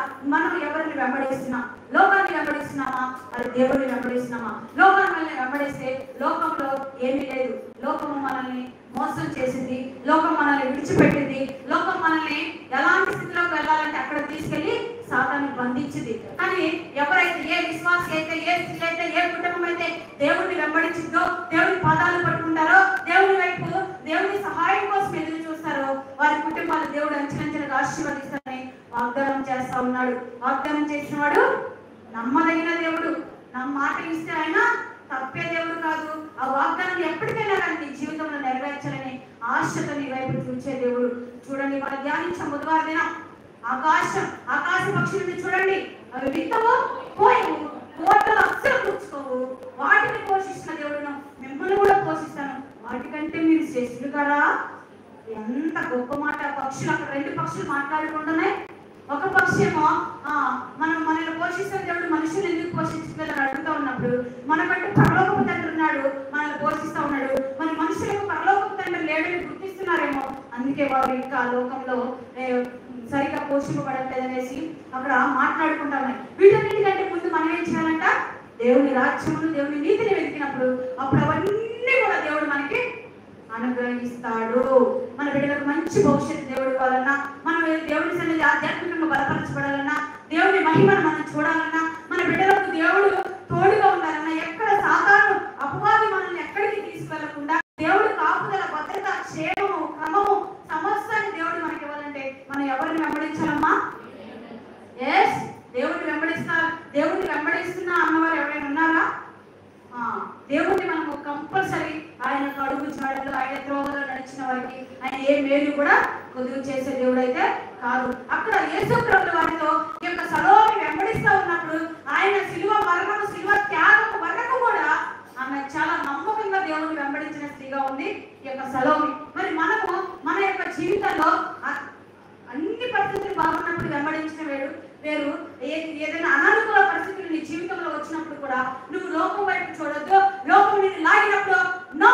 ఎవరిని వెంబడిస్తున్నాం? లోకాన్ని వెంబడిస్తున్నామా? అది దేవుడిని వెంబడిస్తున్నామా? లోకాన్ని వెంబడిస్తే లోకంలో ఏమీ లేదు. లోకము మనల్ని మోసం చేసింది, లోకం మనల్ని విడిచిపెట్టింది, లోకం మనల్ని ఎలాంటి స్థితిలోకి వెళ్ళాలంటే అక్కడ తీసుకెళ్లి సాతాను బంధించింది. కానీ ఎవరైతే, ఏ విశ్వాసి అయితే, ఏ స్త్రీ అయితే, ఏ కుటుంబం అయితే దేవుడిని వెంబడించిందో, దేవుడి పాదాలు పట్టుకుంటారో, దేవుడి వైపు దేవుడి సహాయం కోసం ఎదురు చూస్తారో వారి కుటుంబాలు దేవుడు అంచెలంచెలుగా ఆశీర్వదిస్తారని వాగ్దానం చేస్తా ఉన్నాడు. వాగ్దానం చేసిన వాడు నమ్మదగిన దేవుడు. నా మాట ఇస్తే ఆయన తప్పే దేవుడు కాదు. ఆ వాగ్దానం ఎప్పటికైనా కానీ నీ జీవితంలో నెరవేర్చాలని ఆశతో నీ వైపు చూసే దేవుడు. చూడండి, మనం ధ్యానించాం బుధవారం దినం ఆకాశ పక్షులను చూడండి, అవి విత్తవు పోయవు, కోటలు అస్సలు కూర్చుకోవు, వాటిని పోషిస్తున్న దేవుడును మిమ్మల్ని కూడా పోషిస్తాను, వాటికంటే మీరు శ్రేష్ఠులు కదా. ఎంత గొప్ప మాట. పక్షులు అక్కడ 2 పక్షులు మాట్లాడుకుంటున్నాయి. ఒక పక్షి ఏమో మనల్ని పోషిస్తున్న దేవుడు మనుషులు ఎందుకు పోషించలేదని అడుగుతూ ఉన్నప్పుడు, మనకంటే పరలోకపు తండ్రి ఉన్నాడు, మనల్ని పోషిస్తూ ఉన్నాడు, మన మనుషులకు పరలోకపు తండ్రి లేడని గుర్తిస్తున్నారేమో, అందుకే వారు ఇంకా లోకంలో సరిగా పోషింపబడట్లేదనేసి అక్కడ మాట్లాడుకుంటా ఉన్నాయి. వీటన్నిటికంటే ముందు మనం ఏం చేయాలంట? దేవుని రాజ్యమును దేవుని నీతిని వెతికినప్పుడు అప్పుడు అవన్నీ కూడా దేవుడు మనకి అనుగ్రహిస్తాడు. మన బిడ్డలకు మంచి భవిష్యత్తు దేవుడు ఇవ్వాలన్నా, మనం దేవుని సన్నిధి ఆధ్యాత్మికంగా బలపరచబడాలన్నా, దేవుని మహిమను మనం చూడాలన్నా, మన బిడ్డలకు దేవుడు తోడుగా ఉండాలన్నా, ఎక్కడ సాతాను అపవాది మనల్ని ఎక్కడికి తీసుకెళ్లకుండా దేవుడు కాపుదల, భద్రత, క్షేమము, క్రమము, సమస్యని దేవుడు మనకి ఇవ్వాలంటే మనం ఎవరిని వెంబడించాలమ్మా? ఎస్, దేవుడిని వెంబడిస్తున్న అన్నవారు ఎవరైనా ఉన్నారా? దేవుడిని మనము కంపల్సరీ ఆయన అడుగు జాడలు, ఆయన త్రోవలో నడిచిన వారికి ఆయన ఏ మేలు కూడా కొద్దిగా చేసే దేవుడు అయితే కాదు. అక్కడ యేసు ప్రభువు వారితో ఈ యొక్క సలోమి వెంబడిస్తూ ఉన్నప్పుడు ఆయన శిలువ మరణము, శిలువ త్యాగము వరకు కూడా ఆమె చాలా నమ్మకంగా దేవుడిని వెంబడించిన స్త్రీగా ఉంది ఈ యొక్క సలోమి. మరి మనము మన యొక్క జీవితంలో అన్ని పరిస్థితులు బాగున్నప్పుడు వెంబడించిన వేరు, ఏదైనా అనానుకూల పరిస్థితులు నీ జీవితంలో వచ్చినప్పుడు కూడా నువ్వు లోకం వైపు చూడొద్దు. లోకం నిన్ను లాగినప్పుడు నో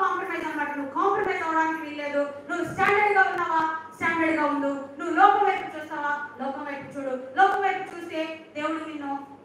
కాంప్రమైజ్ అనమాట. నువ్వు కాంప్రమైజ్ అవడానికి వీల్లేదు. నువ్వు స్టాండర్డ్ గా ఉన్నావా? స్టాండర్డ్ గా ఉండు. నువ్వు లోకం వైపు చూస్తావా? లోకం వైపు చూడు. లోకం వైపు చూస్తే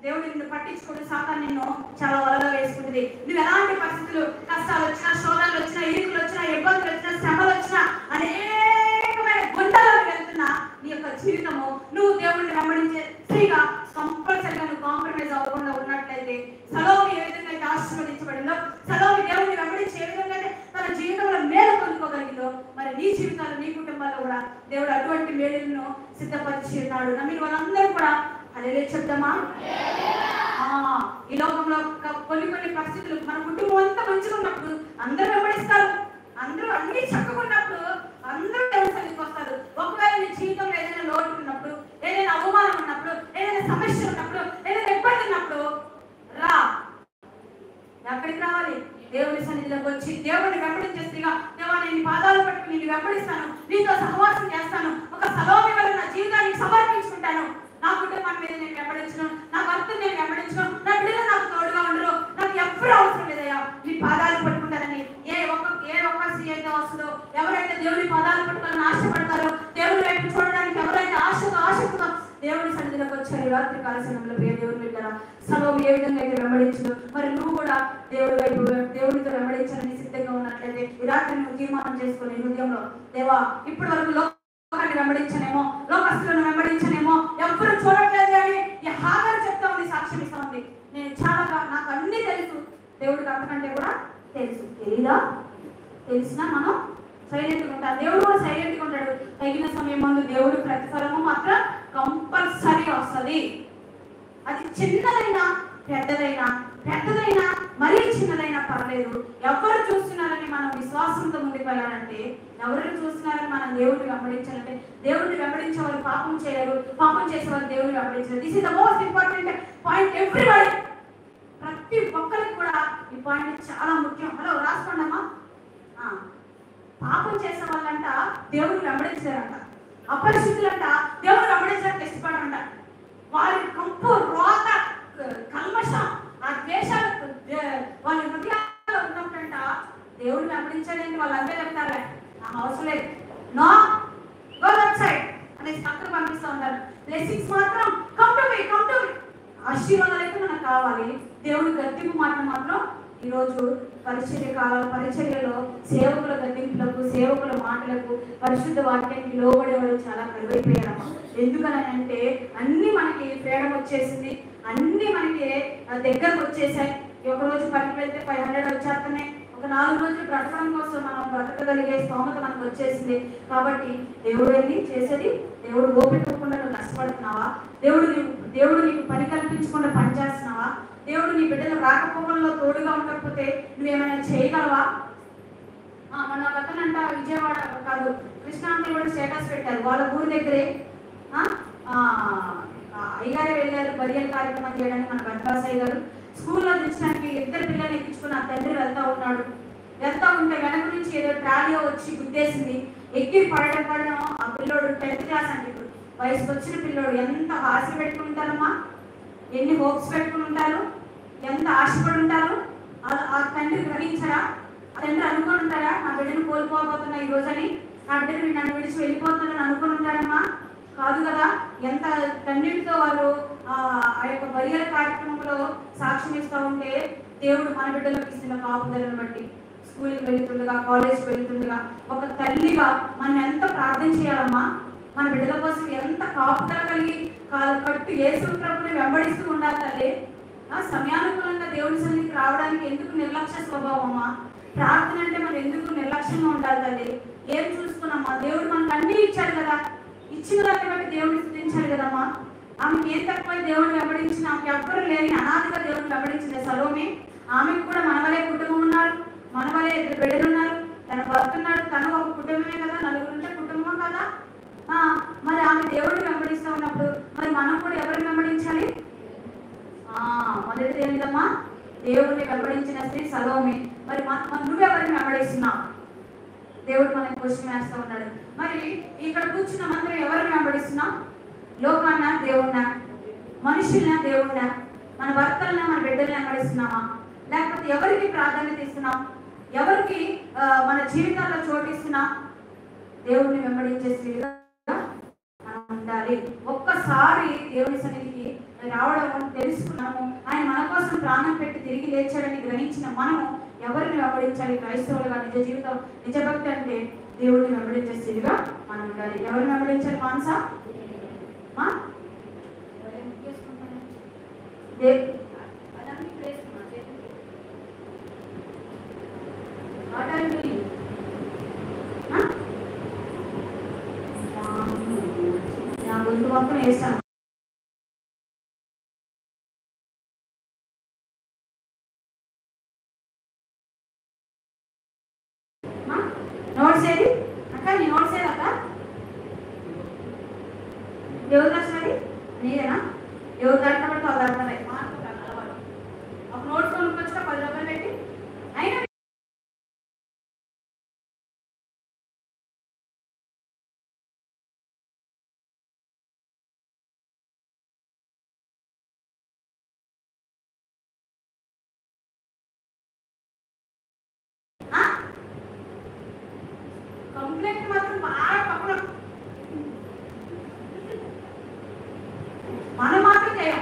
దేవుడు నిన్ను పట్టించుకోడు. సాతాను నిన్ను చాలా వలలో వేసుకుంటుంది. నువ్వు ఎలాంటి పరిస్థితులు, కష్టాలు వచ్చినా, శోధనలు వచ్చినా, ఇరుకులు వచ్చినా, ఇబ్బందులు వచ్చినా, శ్రమలు వచ్చినా, అనేకమైన గుంటలకు వెళ్తున్నా నీ యొక్క జీవితము నువ్వు దేవుడిని వెంబడించే స్త్రీగా కంపల్సరిగా నువ్వు కాంప్రమైజ్ అవ్వకుండా ఉన్నట్లయితే, సలోమి ఏ విధంగా అయితే ఆశీర్వదించబడిందో, సలోమి దేవుడిని వెంబడించి ఏ విధంగా అయితే తన జీవితంలో మేలు పొందుకోగలిగిందో, మరి నీ జీవితాలు, నీ కుటుంబాల్లో కూడా దేవుడు అటువంటి మేలులను సిద్ధపరిచి ఉన్నాడు. నమ్మిన వాళ్ళందరూ కూడా హల్లెలూయా చెప్తామా? ఈ లోకంలో కొన్ని పరిస్థితులు, మన కుటుంబం అంతా మంచిగా ఉన్నప్పుడు అందరూ వెంబడిస్తారు, అందరూ అన్ని చక్కకున్నప్పుడు అందరూ దేవుని సన్నిధికి వస్తారు. ఒకవేళ నీ జీవితంలో ఏదైనా లోటు ఉన్నప్పుడు, ఏదైనా అవమానం ఉన్నప్పుడు, ఏదైనా సమస్య ఉన్నప్పుడు, ఏదైనా ఇబ్బంది ఉన్నప్పుడు రా. ఎక్కడికి రావాలి? దేవుని సన్నిధిలోకి వచ్చి దేవుడిని వెంబడించేస్తిగా, దేవా నేను పాదాలు పట్టుకుని నిన్ను వెంబడిస్తాను, నీతో సహవాసం చేస్తాను, ఒక సలోమి వల్ల నా జీవితాన్ని సమర్పించుకుంటాను, నా కుటుంబాన్ని మీద నేను వెంబడించను, నా భర్తను నేను వెంబడించను, నా బిడ్డలు నాకు తోడుగా ఉండరు, నాకు ఎవ్వరూ అవసరం లేదయ్యా, నీ పాదాలు పట్టుకుంటానని ఏ ఒక్క స్త్రీ అయితే వస్తుందో, ఎవరైతే దేవుని పాదాలు పట్టుకోవాలని ఆశపడతారో, దేవుని వైపు చూడడానికి ఎవరైతే ఆశతో దేవుని సన్నిధిలోకి వచ్చారు రాత్రి కాల సమయంలో దేవుని బిడ్డరా, సలోమి ఏ విధంగా అయితే వెంబడించదు, మరి నువ్వు కూడా దేవుడి వైపు దేవుడితో వెంబడించాలని సిద్ధంగా ఉన్నట్లయితే ఈ రాత్రి నువ్వు తీర్మానం చేసుకుని హృదయంలో, దేవా ఇప్పటి వరకు లోకాన్ని వెంబడించనేమో, లోకస్తులను వెంబడించనేమో, ఎవ్వరు చూడట్లేదు కానీ ఈ హాగరు చెప్తా ఉంది, సాక్ష్యం ఇస్తా ఉంది, నేను నాకు అన్ని తెలుసు, దేవుడికి అంతకంటే కూడా తెలుసు. తెలిసినా మనం సైలెంట్గా ఉంటాం. దేవుడు కూడా సైలెంట్గా ఉంటాడు. తగిన సమయం ముందు దేవుడు ప్రతిఫలము మాత్రం కంపల్సరీ వస్తుంది. అది చిన్నదైనా పెద్దదైనా మరీ చిన్నదైనా పర్లేదు. ఎవరు చూస్తున్నారని మనం విశ్వాసంతో ముందుకు వెళ్ళాలంటే, ఎవరు చూస్తున్నారని మనం దేవుడిని వెంబడించాలంటే, దేవుడిని వెంబడించే వారు పాపం చేయరు, పాపం చేసేవారు దేవుడిని వెంబడించారు. This is the most important point everybody. ప్రతి ఒక్కరికి కూడా ఈ పాయింట్ చాలా ముఖ్యం. హలో రాసుకోండమ్మా. పాపం చేసే వాళ్ళంట దేవుడిని వెంబడించారంట, అపరిశుద్ధులంట దేవుడిని వెంబడించడానికి ఇష్టపడంట. వారి కంపు, రోత, కల్మషం, ఆ ద్వేషాలు వాళ్ళ హృదయాల్లో ఉన్నప్పుడంట దేవుడిని వెంబడించాడంటే వాళ్ళు అందరూ చెప్తారు నాకు అవసరం లేదు, నో గో దట్ సైడ్ అనేసి పక్కన పంపిస్తూ ఉంటారు. బ్లెస్సింగ్స్ మాత్రం కమ్ టు మీ. ఆశీర్వాదాలు అయితే మనకు కావాలి. దేవుడి గద్దింపు మాట మాత్రం ఈరోజు పరిచర్యలో సేవకుల గద్దింపులకు, సేవకుల మాటలకు, పరిశుద్ధ వాక్యానికి లోబడేవాళ్ళు చాలా కరువైపోయారమ్మా. ఎందుకనంటే అన్ని మనకి ఫ్రీడమ్ వచ్చేసింది, అన్ని మనకి దగ్గరకు వచ్చేసాయి. ఒకరోజు పనికి వెళ్తే 500 వచ్చేస్తున్నాయి, ఒక 4 రోజులు బ్రతకడం కోసం మనం బ్రతకగలిగే స్తోమత మనకు వచ్చేసింది. కాబట్టి దేవుడు ఏంటి చేసేది? దేవుడు ఓపికకుండా నువ్వు కష్టపడుతున్నావా? దేవుడు నీకు పని కల్పించకుండా పని చేస్తున్నావా? దేవుడు నీ బిడ్డల రాకపోకల్లో తోడుగా ఉండకపోతే నువ్వేమైనా చేయగలవా? మన పక్కనంట విజయవాడ కాదు, కృష్ణాంతి కూడా స్టేటస్ పెట్టారు. వాళ్ళ ఊరి దగ్గరే అయ్యగారే వెళ్ళారు బరియల్ కార్యక్రమం చేయడానికి. మన భద్రాసయ్య గారు స్కూల్లో దించడానికి 2 పిల్లల్ని ఎక్కించుకుని ఆ తండ్రి వెళ్తా ఉంటే వెనక నుంచి ఏదో ట్రాలీలో వచ్చి గుద్దేసింది. ఎక్కి పడడం ఆ పిల్లోడు 10th క్లాస్ అంటే ఇప్పుడు వయసుకు వచ్చిన పిల్లోడు ఎంత ఆశ పెట్టుకుని ఉంటారమ్మా, ఎన్ని హోప్స్ పెట్టుకుని ఉంటారు, ఎంత ఆశపడి ఉంటారు. ఆ తండ్రి గ్రహించరా? ఆ తండ్రి అనుకుని ఉంటారా నా బిడ్డను కోల్పోబోతున్నా ఈ రోజని, నా బిడ్డను నన్ను విడిచి వెళ్ళిపోతున్నాను అనుకుని ఉంటారమ్మా? కాదు కదా. ఎంత కన్నీటితో వాళ్ళు ఆ యొక్క బరియల కార్యక్రమంలో సాక్ష్యం ఇస్తూ ఉంటే దేవుడు మన బిడ్డలకు ఇస్తున్న కాపుదలను బట్టి స్కూల్కి వెళ్తుండగా, కాలేజ్కి వెళ్తుండగా ఒక తల్లిగా మనం ఎంత ప్రార్థన చేయాలమ్మా? మన బిడ్డల కోసం ఎంత కాపుదల కలిగి కట్టు యేసు ప్రభువుని వెంబడిస్తూ ఉండాలి తల్లి. సమయానుకూలంగా దేవుని సన్నిధికి రావడానికి ఎందుకు నిర్లక్ష్య స్వభావం అమ్మా? ప్రార్థన అంటే మనం ఎందుకు నిర్లక్ష్యంగా ఉండాలి తల్లి? ఏం చూసుకున్నామ్మా? దేవుడు మనకు అన్నీ ఇచ్చాడు కదా, ఇచ్చిన దాన్ని బట్టి దేవుడిని స్తుతించాలి కదమ్మా. ఆమెకి ఏం తక్కువ దేవుడిని వెంబడించిన, ఆమెకి ఎవ్వరు లేని అనాథగా దేవుడిని వెంబడించింది సలోమి. ఆమెకు కూడా మనవలే కుటుంబం ఉన్నారు, మనవలే 2 బిడ్డలు ఉన్నారు, తన భర్త ఉన్నాడు, తను ఒక కుటుంబమే కదా, 4 ఉంటే కుటుంబం కదా. మరి ఆమె దేవుడిని వెంబడిస్తూ ఉన్నప్పుడు మరి మనం కూడా ఎవరిని వెంబడించాలి? మొదటిది ఏంటమ్మా? దేవుడిని వెంబడించిన స్త్రీ సలోమి. మరి నువ్వెవరిని వెంబడిస్తున్నావు? దేవుడు మనకి క్వశ్చన్ వేస్తూ ఉన్నాడు. మరి ఇక్కడ కూర్చున్న మంత్రం ఎవరిని వెంబడిస్తున్నాం? లోకాన్న, దేవుణ్ణా, మనుషుల్నా, దేవుణ్ణా, మన భర్తలనా, మన బిడ్డల్ని వెంబడిస్తున్నామా? లేకపోతే ఎవరికి ప్రాధాన్యత ఇస్తున్నాం? ఎవరికి మన జీవితాల్లో చోటిస్తున్నాం? దేవుడిని వెంబడించే స్త్రీగా ఉండాలి. ఒక్కసారి దేవుని సన్నిధికి రావడం తెలుసుకున్నాము, ఆయన మన కోసం ప్రాణం పెట్టి తిరిగి లేచాడని గ్రహించిన మనము ఎవరిని వెంబడించాలి? క్రైస్తవులుగా నిజ జీవితం, నిజ భక్తి అంటే దేవుడిని వెంబడించే స్థితిగా మనం ఉండాలి. ఎవరిని వెంబడించాలి? మానసా ముందు మొత్తం వేస్తాను. నోట్స్ ఏది అక్క? నీ నోట్స్ ఏది అక్క? ఎవరు రాసినది? నీదేనా? ఎవరు కరెక్ట్ వాళ్ళు అర్థమై ఒక నోట్స్ కొనుక్కొచ్చిన 10 రూపాయలు పెట్టి అయినా కంప్లైంట్ మాత్రం బాగా పక్కన మనం మాత్రం చేయం.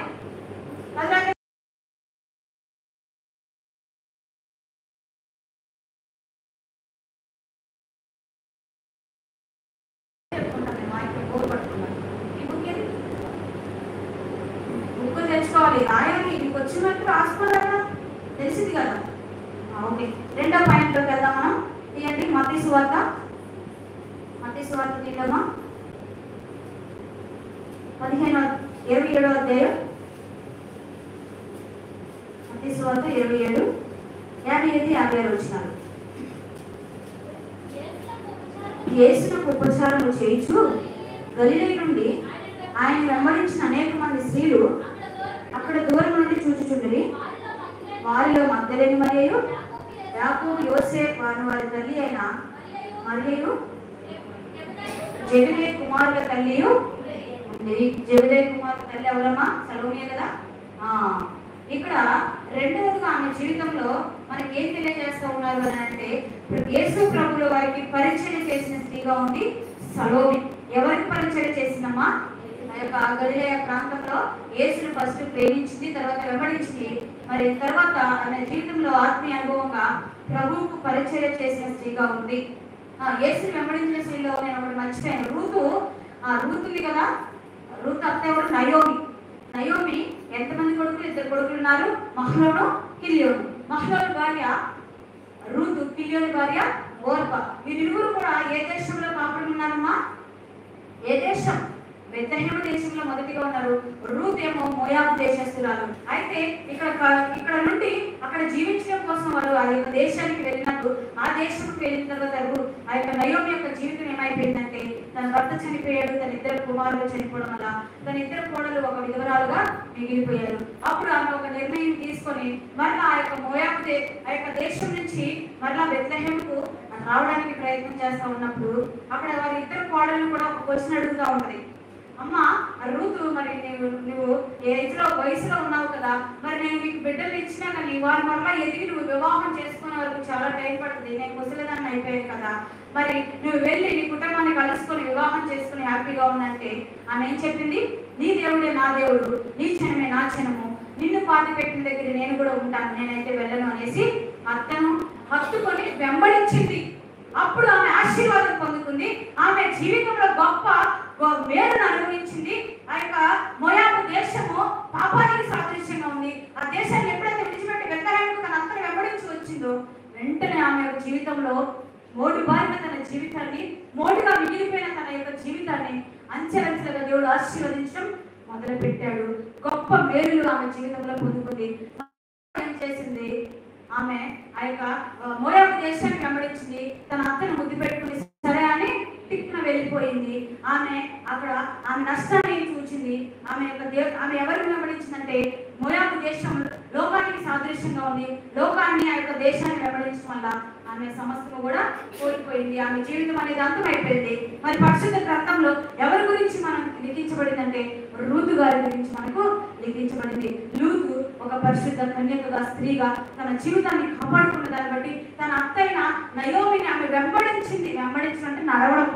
బుక్ తెచ్చుకోవాలి, రాయాలి, నీకు వచ్చినట్టు రాసుకోవాలా, తెలిసింది కదా. ఓకే, 2వ పాయింట్లోకి వెళ్దాం మనం. తీయండి మత్తయి సువార్త తీద్దామా? 27వ అధ్యాయం. మత్తయి సువార్త 27, 55, 56 వచనాలు. యేసునకు ఉపచారము చేయుచు గలిలయ నుండి ఆయన వెంబడించిన అనేక మంది స్త్రీలు అక్కడ దూరం నుండి చూచుచుండిరి. వారిలో మగ్దలేని మరియయు, యాకోబు, యోసేపు వారి తల్లి అయిన మరియయు, జెబెదయి కుమారుల తల్లియు ఉంది. జెబెదయి కుమారుల తల్లి ఎవరమ్మా? సలోమియే కదా. ఇక్కడ రెండవదిగా ఆమె జీవితంలో మనకి ఏం తెలియజేస్తూ ఉన్నారు అని అంటే, యేసు ప్రభువుల వారికి పరిచయం చేసిన స్త్రీగా ఉంది సలోమి. ఎవరికి పరిచయం చేసిందమ్మా? ఆ యొక్క గలిలయ ప్రాంతంలో యేసును ఫస్ట్ ప్రేమించింది, తర్వాత వెంబడించింది. మరి తర్వాత ఆమె జీవితంలో ఆత్మీయ అనుభవంగా ప్రభువుకు పరిచయం చేసిన స్త్రీగా ఉంది. యేసుని వెంబడించిన స్త్రీలో నేను ఒకటి మర్చిపోయాను. రూతుంది కదా. రూత్ అత్త ఎవరు? నయోమి ఎంతమంది కొడుకులు? 2 కొడుకులు ఉన్నారు, మహ్లోను, కిల్యోను. మహ్లోను భార్య రూతు గిద్యోని భార్య ఓర్ప. వీరిరువురు కూడా ఏ దేశంలో కాపురం ఉన్నారమ్మా? ఏ దేశం? బెత్లెహేము దేశంలో మొదటిగా ఉన్నారు. రూత్ ఏమో మోయాబు దేశస్తురాలు. అయితే ఇక్కడ నుండి అక్కడ జీవించడం కోసం వారు ఆ యొక్క దేశానికి వెళ్ళినప్పుడు, ఆ దేశంకి వెళ్ళిన తర్వాత ఆ యొక్క నయోమి యొక్క జీవితం ఏమైపోయిందంటే, తన భర్త చనిపోయాడు, తన ఇద్దరు కుమారులు చనిపోవడం వల్ల తన ఇద్దరు కోడలు ఒక విధవరాలుగా మిగిలిపోయారు. అప్పుడు ఆమె ఒక నిర్ణయం తీసుకొని మరలా ఆ యొక్క మోయాబు ఆ యొక్క దేశం నుంచి మరలా బెత్లెహేముకు రావడానికి ప్రయత్నం చేస్తా ఉన్నప్పుడు అక్కడ వారి ఇద్దరు కోడలు కూడా ఒక క్వశ్చన్ అడుగుతా ఉంటది. అమ్మ రూతు, మరి నువ్వు వయసులో ఉన్నావు కదా, మరి నేను మీకు బిడ్డలు ఇచ్చినా కానీ వారు మరలా ఎదిగి నువ్వు వివాహం చేసుకునే వరకు చాలా టైం పడుతుంది, నేను ముసలిదాన్ని అయిపోయాను కదా, మరి నువ్వు వెళ్ళి నీ కుటుంబాన్ని కలుసుకొని వివాహం చేసుకుని హ్యాపీగా ఉందంటే ఆమె ఏం చెప్పింది? నీ దేవుడే నా దేవుడు, నీ క్షణమే నా క్షణము, నిన్ను పాతి పెట్టిన దగ్గర నేను కూడా ఉంటాను, నేనైతే వెళ్ళను అనేసి అత్తను హత్తుకొని వెంబడించింది. అప్పుడు ఆమె ఆశీర్వాదం పొందుకుంది. ఆమె జీవితంలో గొప్ప మేలును అనుభవించింది. ఆ యొక్క మోయాబు దేశము పాపానికి సాదృశ్యంగా ఉంది. ఆ దేశాన్ని ఎప్పుడైతే విడిచిపెట్టి వెళ్ళడానికి తన అత్తను వెంబడించి వచ్చిందో వెంటనే ఆమె యొక్క జీవితంలో మోటుబారిన తన జీవితాన్ని, మోటుగా మిగిలిపోయిన తన యొక్క జీవితాన్ని అంచెలంచెలుగా దేవుడు ఆశీర్వదించడం మొదలు పెట్టాడు. గొప్ప మేలులు ఆమె జీవితంలో పొందుకుంది. ఏం చేసింది? ఆమె ఆ యొక్క మోయాబు దేశాన్ని వెంబడించింది. తన అత్తను ముద్దు పెట్టుకుని సరే అని టిక్కున వెళ్ళిపోయింది. ఆమె నష్టాన్ని చూచింది. ఆమె ఎవరిని వెంబడించిందంటే మోయాబు దేశం లోకానికి సాదృశ్యంగా ఉంది. లోకాన్ని ఆ యొక్క దేశాన్ని వెంబడించడం వల్ల ఆమె సమస్తము కూడా కోల్పోయింది. ఆమె జీవితం అనేది అంతమైపోయింది. మరి పరిశుద్ధ గ్రంథంలో ఎవరి గురించి మనం లిఖించబడిందంటే రూతు గారి గురించి మనకు లిఖించబడింది. రూతు ఒక పరిశుద్ధ కన్యకగా, స్త్రీగా తన జీవితాన్ని కాపాడుకున్న దాన్ని బట్టి తన అత్తైన నయోమిని ఆమె వెంబడించడం అంటే నడవడం.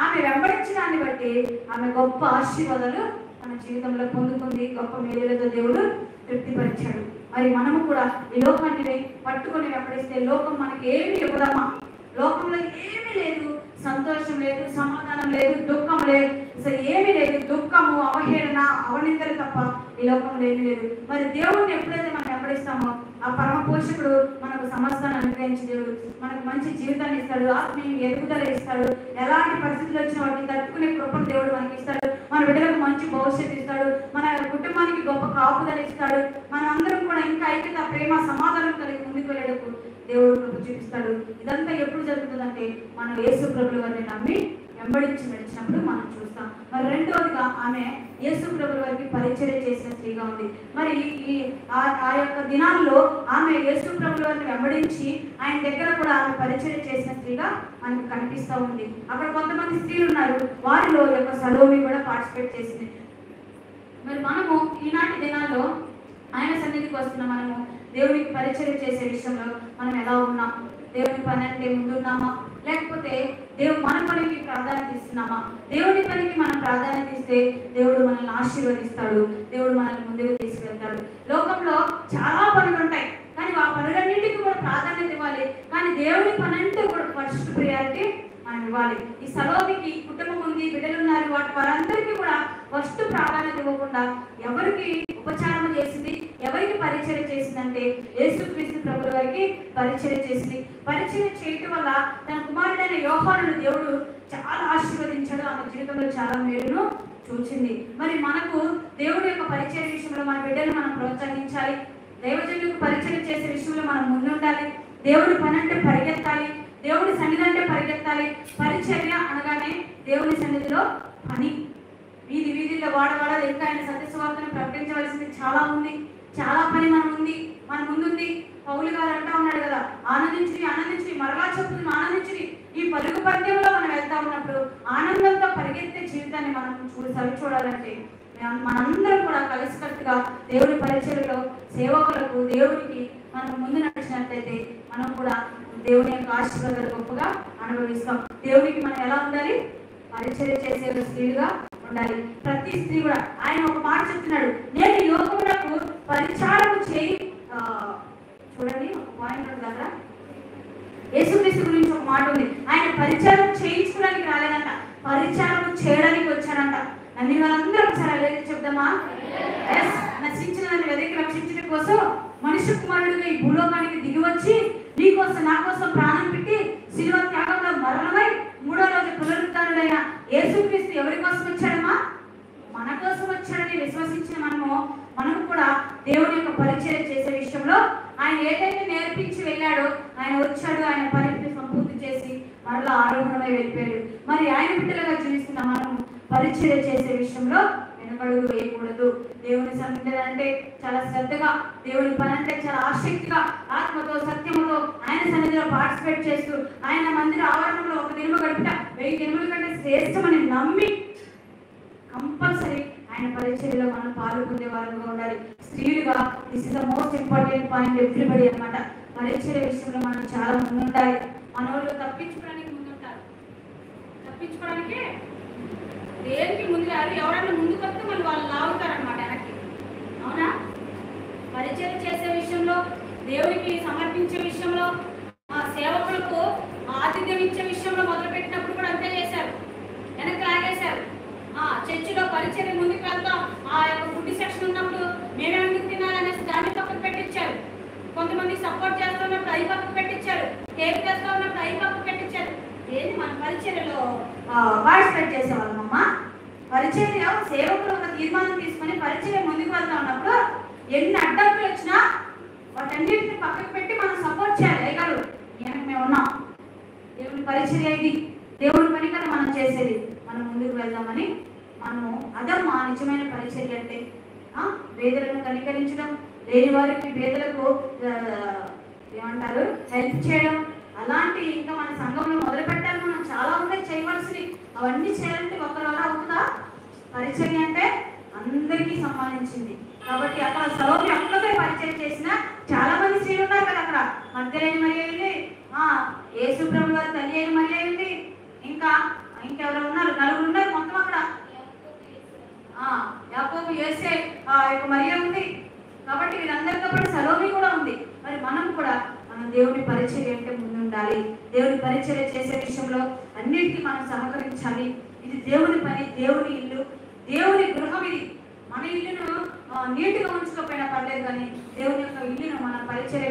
ఆమె వెంబడించిన దాన్ని బట్టి ఆమె గొప్ప ఆశీర్వాదాలు తన జీవితంలో పొందుకుంది. గొప్ప మేలులతో దేవుడు తృప్తిపరిచాడు. మరి మనము కూడా ఈ లోకాన్ని పట్టుకొని వెంబడిస్తే లోకం మనకి ఏమి ఇవ్వదమ్మా? లోకంలో ఏమీ లేదు, సంతోషం లేదు, సమాధానం లేదు, దుఃఖం లేదు, అసలు ఏమీ లేదు. దుఃఖము, అవహేళన, అవనిందలు తప్ప ఈ లోకంలో ఏమీ లేదు. మరి దేవుడిని ఎప్పుడైతే మనం వెంబడిస్తామో ఆ పరమ పోషకుడు మనకు సమస్తాన్ని అనుగ్రహించి దేవుడు మనకు మంచి జీవితాన్ని ఇస్తాడు, ఆత్మీయ ఎదుగుదల ఇస్తాడు, ఎలాంటి పరిస్థితులు వచ్చిన వాటిని తట్టుకునే కృపను దేవుడు మనకి ఇస్తాడు, మన బిడ్డలకు మంచి భవిష్యత్తు ఇస్తాడు, మన కుటుంబానికి గొప్ప కాపుదల ఇస్తాడు. మనం అందరం కూడా ఇంకా ఐక్యత, ప్రేమ, సమాధానం కలిగి ముందుకు వెళ్ళేటప్పుడు దేవుడు కృప చూపిస్తాడు. ఇదంతా ఎప్పుడు జరుగుతుందంటే మనం యేసు ప్రభుల వారిని నమ్మి వెంబడించి నడిచినప్పుడు మనం చూస్తాం. మరి రెండవదిగా ఆమె యేసు ప్రభుల వారికి పరిచర్య చేసిన స్త్రీగా ఉంది. మరి ఆ యొక్క దినాల్లో ఆమె యేసు ప్రభుల వారిని వెంబడించి ఆయన దగ్గర కూడా ఆమె పరిచర్య చేసిన స్త్రీగా మనకు కనిపిస్తూ ఉంది. అక్కడ కొంతమంది స్త్రీలు ఉన్నారు, వారిలో యొక్క సలోమి కూడా పార్టిసిపేట్ చేసింది. మరి మనము ఈనాటి దినాల్లో ఆయన సన్నిధికి వస్తున్న మనము దేవునికి పరిచర్య చేసే విషయంలో మనం ఎలా ఉన్నాం? దేవుని పని అంటే ముందున్నామా, లేకపోతే మన పనికి ప్రాధాన్యత ఇస్తున్నామా? దేవుని పనికి మనం ప్రాధాన్యత ఇస్తే దేవుడు మనల్ని ఆశీర్వదిస్తాడు, దేవుడు మనల్ని ముందుకు తీసుకెళ్తాడు. లోకంలో చాలా పనులు ఉంటాయి, కానీ ఆ పనులన్నింటికి కూడా ప్రాధాన్యత ఇవ్వాలి. కానీ దేవుని పని అంటే కూడా ఫస్ట్ ప్రియారిటీ మనం ఇవ్వాలి. ఈ సలోమికి కుటుంబం ఉంది, బిడ్డలు ఉన్నారు, వారందరికీ కూడా ఫస్ట్ ప్రాధాన్యత ఇవ్వకుండా ఎవరికి ఉపచారం చేసింది, ఎవరికి పరిచర్య చేసిందంటే యేసుక్రీస్తు ప్రభుల వారికి పరిచర్య చేసింది. పరిచర్య చేయటం వల్ల తన కుమారుడైన యోహానును దేవుడు చాలా ఆశీర్వదించాడు. ఆమె జీవితంలో చాలా మేలును చూచింది. మరి మనకు దేవుడి యొక్క పరిచర్య విషయంలో మన బిడ్డలు మనం ప్రోత్సహించాలి. దైవజనులకు పరిచర్య చేసే విషయంలో మనం ముందుండాలి. దేవుడి పని అంటే పరిగెత్తాలి, దేవుడి సన్నిధి అంటే పరిగెత్తాలి. పరిచర్య అనగానే దేవుని సన్నిధిలో పని. వీధిలో వాడవాడలు ఇంకా ఆయన సత్యస్వార్తను ప్రకటించవలసింది చాలా ఉంది, చాలా పని మన ముందుంది. పౌలు గారు అంటా ఉన్నాడు కదా, ఆనందించి మరలా చెప్పుకుని ఆనందించి ఈ పరుగు పంద్యంలో మనం వెళ్తా ఉన్నప్పుడు ఆనందంతో పరిగెత్తే జీవితాన్ని మనం చూడాలంటే మనందరం కూడా కలిసికట్టుగా దేవుడి పరిచర్యలో సేవకులకు, దేవుడికి మనం ముందు నడిచినట్లయితే మనం కూడా దేవుని యొక్క ఆశీర్వాదాలు గొప్పగా అనుభవిస్తాం. దేవునికి మనం ఎలా ఉండాలి? పరిచర్య చేసే స్త్రీలుగా ఉండాలి. ప్రతి స్త్రీ కూడా ఆయన ఒక మాట చెప్తున్నాడు, నేను యోగములకు పరిచారము చేయి. చూడండి, ఒక పాయింట్ కదా, యేసుక్రీస్తు గురించి ఒక మాట ఉంది. ఆయన పరిచారం చేయించుకోవడానికి రాలేదంట, పరిచారం చేయడానికి వచ్చాడంట. నన్ను వాళ్ళందరూ ఒకసారి చెప్దామా? నశించిన వెదకి రక్షించడం కోసం మనుష్య కుమారుడిగా ఈ భూలోకానికి దిగి వచ్చి నీ కోసం నా కోసం ప్రాణం పెట్టి శిలువ త్యాగంలో మరణమై 3వ రోజు పునరుత్థానుడైన యేసుక్రీస్తు ఎవరి కోసం వచ్చాడమ్మా? మన కోసం వచ్చాడని విశ్వసించిన మనము కూడా దేవుని యొక్క పరిచయం చేసే విషయంలో ఆయన ఏదైతే నేర్పించి వెళ్ళాడో, ఆయన వచ్చాడు, ఆయన పనిని సంపూర్తి చేసి మరలా ఆరోహణమై వెళ్ళిపోయాడు. మరి ఆయన బిడ్డలుగా జీవిస్తున్న మనము పరిచయం చేసే విషయంలో వెనుకడుగు వేయకూడదు. దేవుని సన్నిధి అంటే చాలా శ్రద్ధగా, దేవుని పని అంటే చాలా ఆసక్తిగా, ఆత్మతో సత్యముతో ఆయన సన్నిధిలో పార్టిసిపేట్ చేస్తూ, ఆయన మందిర ఆవరణంలో ఒక దినము గడిపిన 1000 దినముల కంటే శ్రేష్టమని నమ్మి కంపల్సరీ ఆయన పరిచర్యలో మనం పాల్గొనే వారంగా ఉండాలి. స్త్రీలుగా this is the most important point everybody అన్నమాట. పరిచర్య విషయంలో మనం చాలా ముందుండాలి. మన వాళ్ళు తప్పించుకోవడానికి ముందుంటారు. తప్పించుకోవడానికి దేనికి ముందు రారు. ఎవరైనా ముందుకు వస్తే మళ్ళీ వాళ్ళు లాగుతారనమాట వెనక్కి. అవునా? పరిచర్య చేసే విషయంలో, దేవునికి సమర్పించే విషయంలో, సేవకులకు ఆతిథ్యం ఇచ్చే విషయంలో మొదలుపెట్టినప్పుడు కూడా అంతే చేశారు. వెనక్కి లాగేశారు. చర్చిలో పరిచర్య ముందుకు వెళ్తాం, ఆ యొక్క ఫుడ్ సెక్షన్ ఉన్నప్పుడు మేమే ఎందుకు తినాలనేసి దాన్ని పక్కకు పెట్టించారు. కొంతమంది సపోర్ట్ చేస్తూ ఉన్నప్పుడు అయి పక్కకు పెట్టించారు. కేక్ చేస్తూ ఉన్నప్పుడు అయి పక్కకు పెట్టించారు. ఏంటి మన పరిచర్యలో పార్టిసిపేట్ చేసేవాళ్ళమ్మా. పరిచర్య సేవకులు ఒక తీర్మానం తీసుకొని పరిచర్య ముందుకు వెళ్తా ఉన్నప్పుడు ఎన్ని అడ్డంకులు వచ్చినా వాటన్నిటిని పక్కకు పెట్టి మనం సపోర్ట్ చేయాలి. అయ్యారు మేము ఉన్నాం, దేవుని పరిచర్య ఇది, దేవుని పని కదా మనం చేసేది, మనం ముందుకు వెళ్దామని మనము అదమ్మా నిజమైన పరిచర్య అంటే. పేదలను కనికరించడం, లేని వారికి పేదలకు ఏమంటారు హెల్ప్ చేయడం, అలాంటి ఇంకా మన సంఘంలో మొదలు పెట్టాలి. మనం చాలా ఉన్నాయి చేయవలసినవి. అవన్నీ చేయాలంటే ఒకరి వల్ల అవుతుందా? పరిచర్య అంటే అందరికీ సంబంధించింది. కాబట్టి అక్కడ సలోమి ఒక్కరే పరిచయం చేసిన చాలా మంది స్త్రీలు ఉన్నారు కదా అక్కడ. మధ్యలేని మరి అయింది, యేసు ప్రభు గారు తల్లి అయిన మరి అయింది, ఇంకెవరు ఉన్నారు, 4 ఉన్నారు మొత్తం అక్కడ. యాకోబు, యోసే, మరియ ఉంది. కాబట్టి వీరందరితో పాటు సలోమి కూడా ఉంది. మరి మనం కూడా మనం దేవుని పరిచర్య అంటే ముందుండాలి. దేవుని పరిచర్య చేసే విషయంలో అన్నిటికీ మనం సహకరించాలి. ఇది దేవుని పని, దేవుని ఇల్లు, దేవుని గృహం. ఇది మన ఇల్లును నీట్గా ఉంచుకోకపోయినా పర్లేదు, కానీ దేవుని యొక్క ఇల్లును మన పరిచర్య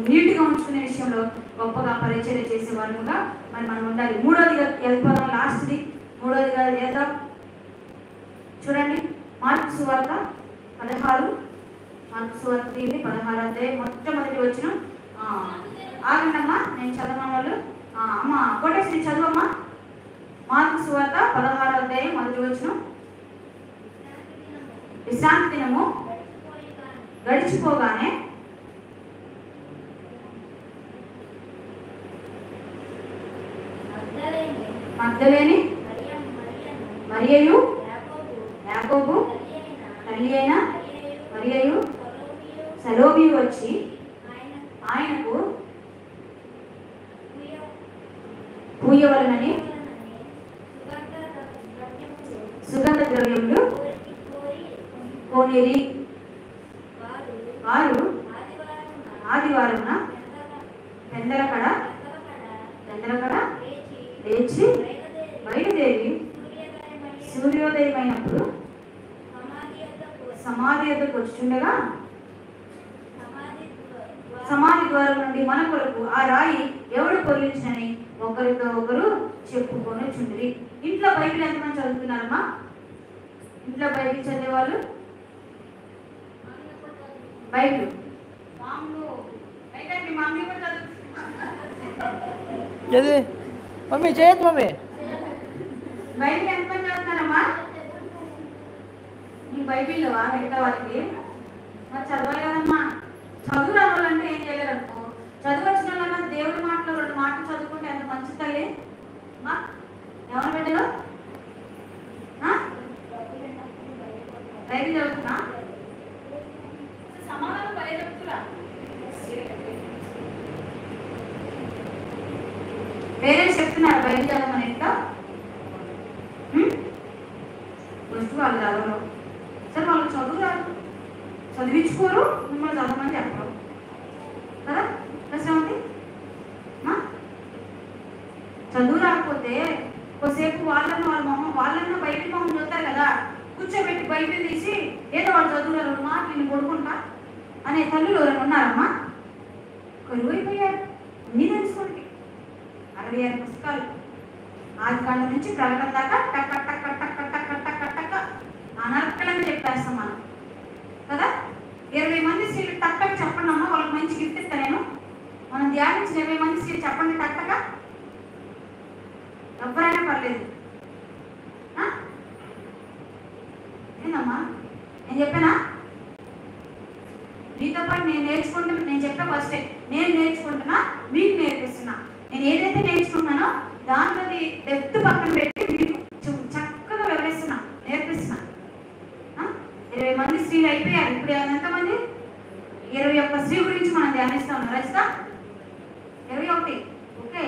నీట్గా ఉంచుకునే విషయంలో గొప్పగా పరిచర్య చేసే వారుగా మరి మనం ఉండాలి. 3వదిగా వెళ్ళిపోదాం, లాస్ట్ది 3వదిగా వెళ్దాం. చూడండి, మార్కు సువార్త 16, మార్కు సువార్త 16 అధ్యాయం మొట్టమొదటి వచనం. ఆగండమ్మా, నేను చదవని వాళ్ళు అమ్మ కొట్టేసి చదువమ్మా. మార్కు సువార్త 16 అధ్యాయం మొదటి వచనం. విశ్రాంతి దినము గడిచిపోగానే మగ్దలేని మరియయు, యాకోబు తల్లి అయిన మరియయు, సలోమి వచ్చి ఆయనకు పూయవలనని సుగంధ ద్రవ్యములు కోనిరి. వారు ఆదివారమున పెందలకడ లేచి బయలుదేరి సూర్యోదయమైనప్పుడు సమాధి వద్దకు వచ్చుండగా సమాధి ద్వారం నుండి మన కొరకు ఆ రాయి ఎవడు పొర్లించనని ఒకరితో ఒకరు చెప్పుకొని చుండ్రి. ఇంట్లో బైబిల్ ఎంతమంది చదువుతున్నారమ్మా? ఇంట్లో బైబిల్ చదివేవాళ్ళు బైబిల్ అయితే మీ మమ్మీ కూడా చదువు. మమ్మీ చేయొద్దు మమ్మీ. బైబిల్ ఎంతమంది చదువుతున్నారమ్మా? మీ బైబిల్లో మిగతా వాళ్ళకి మరి చదవాలి కదమ్మా. చదువు రావాలంటే ఏం చేయలేరు అనుకో. చదువు వచ్చిన వాళ్ళన్నా దేవుడి మాటలు 2 మాటలు చదువుకుంటే ఎంత మంచి తల్లి. ఎవరు బిడ్డలు బైబిల్ చదువుతున్నా సమాధానం భలే చెప్తురా. పేరెంట్స్ చెప్తున్నారు బైబిల్ చదవమని. ఎంత ఫస్ట్ వాళ్ళు చదవరు సార్, వాళ్ళు చదువు రాదు, చదివించుకోరు, మిమ్మల్ని చదవమని చెప్పరు కదా. ప్రశ్నవతి చదువు రాకపోతే కొద్దిసేపు వాళ్ళన్న బైబిల్ మొహం చూస్తారు కదా, కూర్చోబెట్టి బైబిల్ తీసి ఏదో వాళ్ళు చదువురారు మాటలు కొడుకుంటా అనే తల్లులు ఎవరైనా ఉన్నారమ్మా? కరువైపోయారు. అన్నీ తెలుసుకోండి. 66 పుస్తకాలు ఆదికాండం నుంచి ప్రకటన దాకా టక్క టక్క టక్క టక్క టక్క టక్క అనర్కలంగా చెప్పేస్తాం మనం కదా. 20 మంది స్త్రీలు టక్ టక్ చెప్పండి అమ్మ, వాళ్ళకి మంచి గిఫ్ట్ ఇస్తా నేను. మనం ధ్యానించిన 20 మంది స్త్రీలు చెప్పండి టక్ టక్క. ఎవరైనా పర్లేదు. ఏందమ్మా నేను చెప్పానా? మీతో పాటు నేను నేర్చుకుంటున్నా. నేను చెప్పా ఫస్టే, నేను నేర్చుకుంటున్నా, మీకు నేర్పిస్తున్నా. నేను ఏదైతే నేర్చుకున్నానో దాంట్లో డెప్త్ పక్కన పెట్టి మీకు చక్కగా వివరిస్తున్నా, నేర్పిస్తున్నా. 20 మంది స్త్రీలు అయిపోయారు. ఇప్పుడు ఎంతమంది? 21 స్త్రీ గురించి మనం ధ్యానిస్తా ఉన్నాం. రాస్తా 21. ఓకే,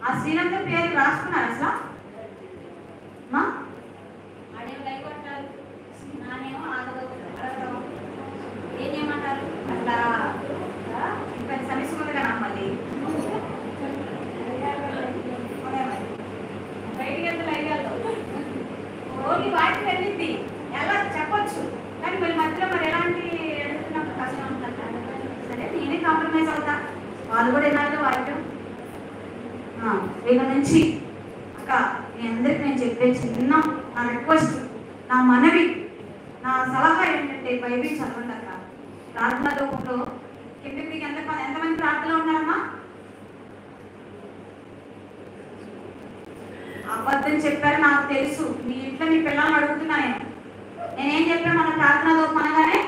ఆ స్త్రీలంతా పేరు రాసుకున్నారు అసలు. ఆడేమో లైవ్ అంటారు, నానేమో ఆడగలుగుతారు. ఏం చేయమంటారు అట్లా ఇంకా సమస్యగా మళ్ళీ బయటికి వెళ్తే లైవ్ ఓన్లీ వాటికి వెళ్ళింది ఎలా చెప్పొచ్చు, కానీ మళ్ళీ మధ్యలో మరి ఎలాంటి ఎడుతున్నప్పుడు కష్టం ఉంటుంది. సరే నేనే కాంప్రమైజ్ అవుతా, వాళ్ళు కూడా ఎలాగో వాడటం. వీళ్ళ నుంచి అక్క మీ అందరికి నేను చెప్పే చిన్న నా రిక్వెస్ట్, నా మనవి, నా సలహా ఏంటంటే బైబిల్ చదవండి అక్క. ప్రార్థన రూపంలో కిందకి ఎంతమంది ప్రార్థనలో ఉన్నారమ్మా? అబద్ధం చెప్పారు నాకు తెలుసు. మీ ఇంట్లో మీ పిల్లల్ని అడుగుతున్నా నేనేం చెప్పా? మన ప్రార్థన రూపం అనగానే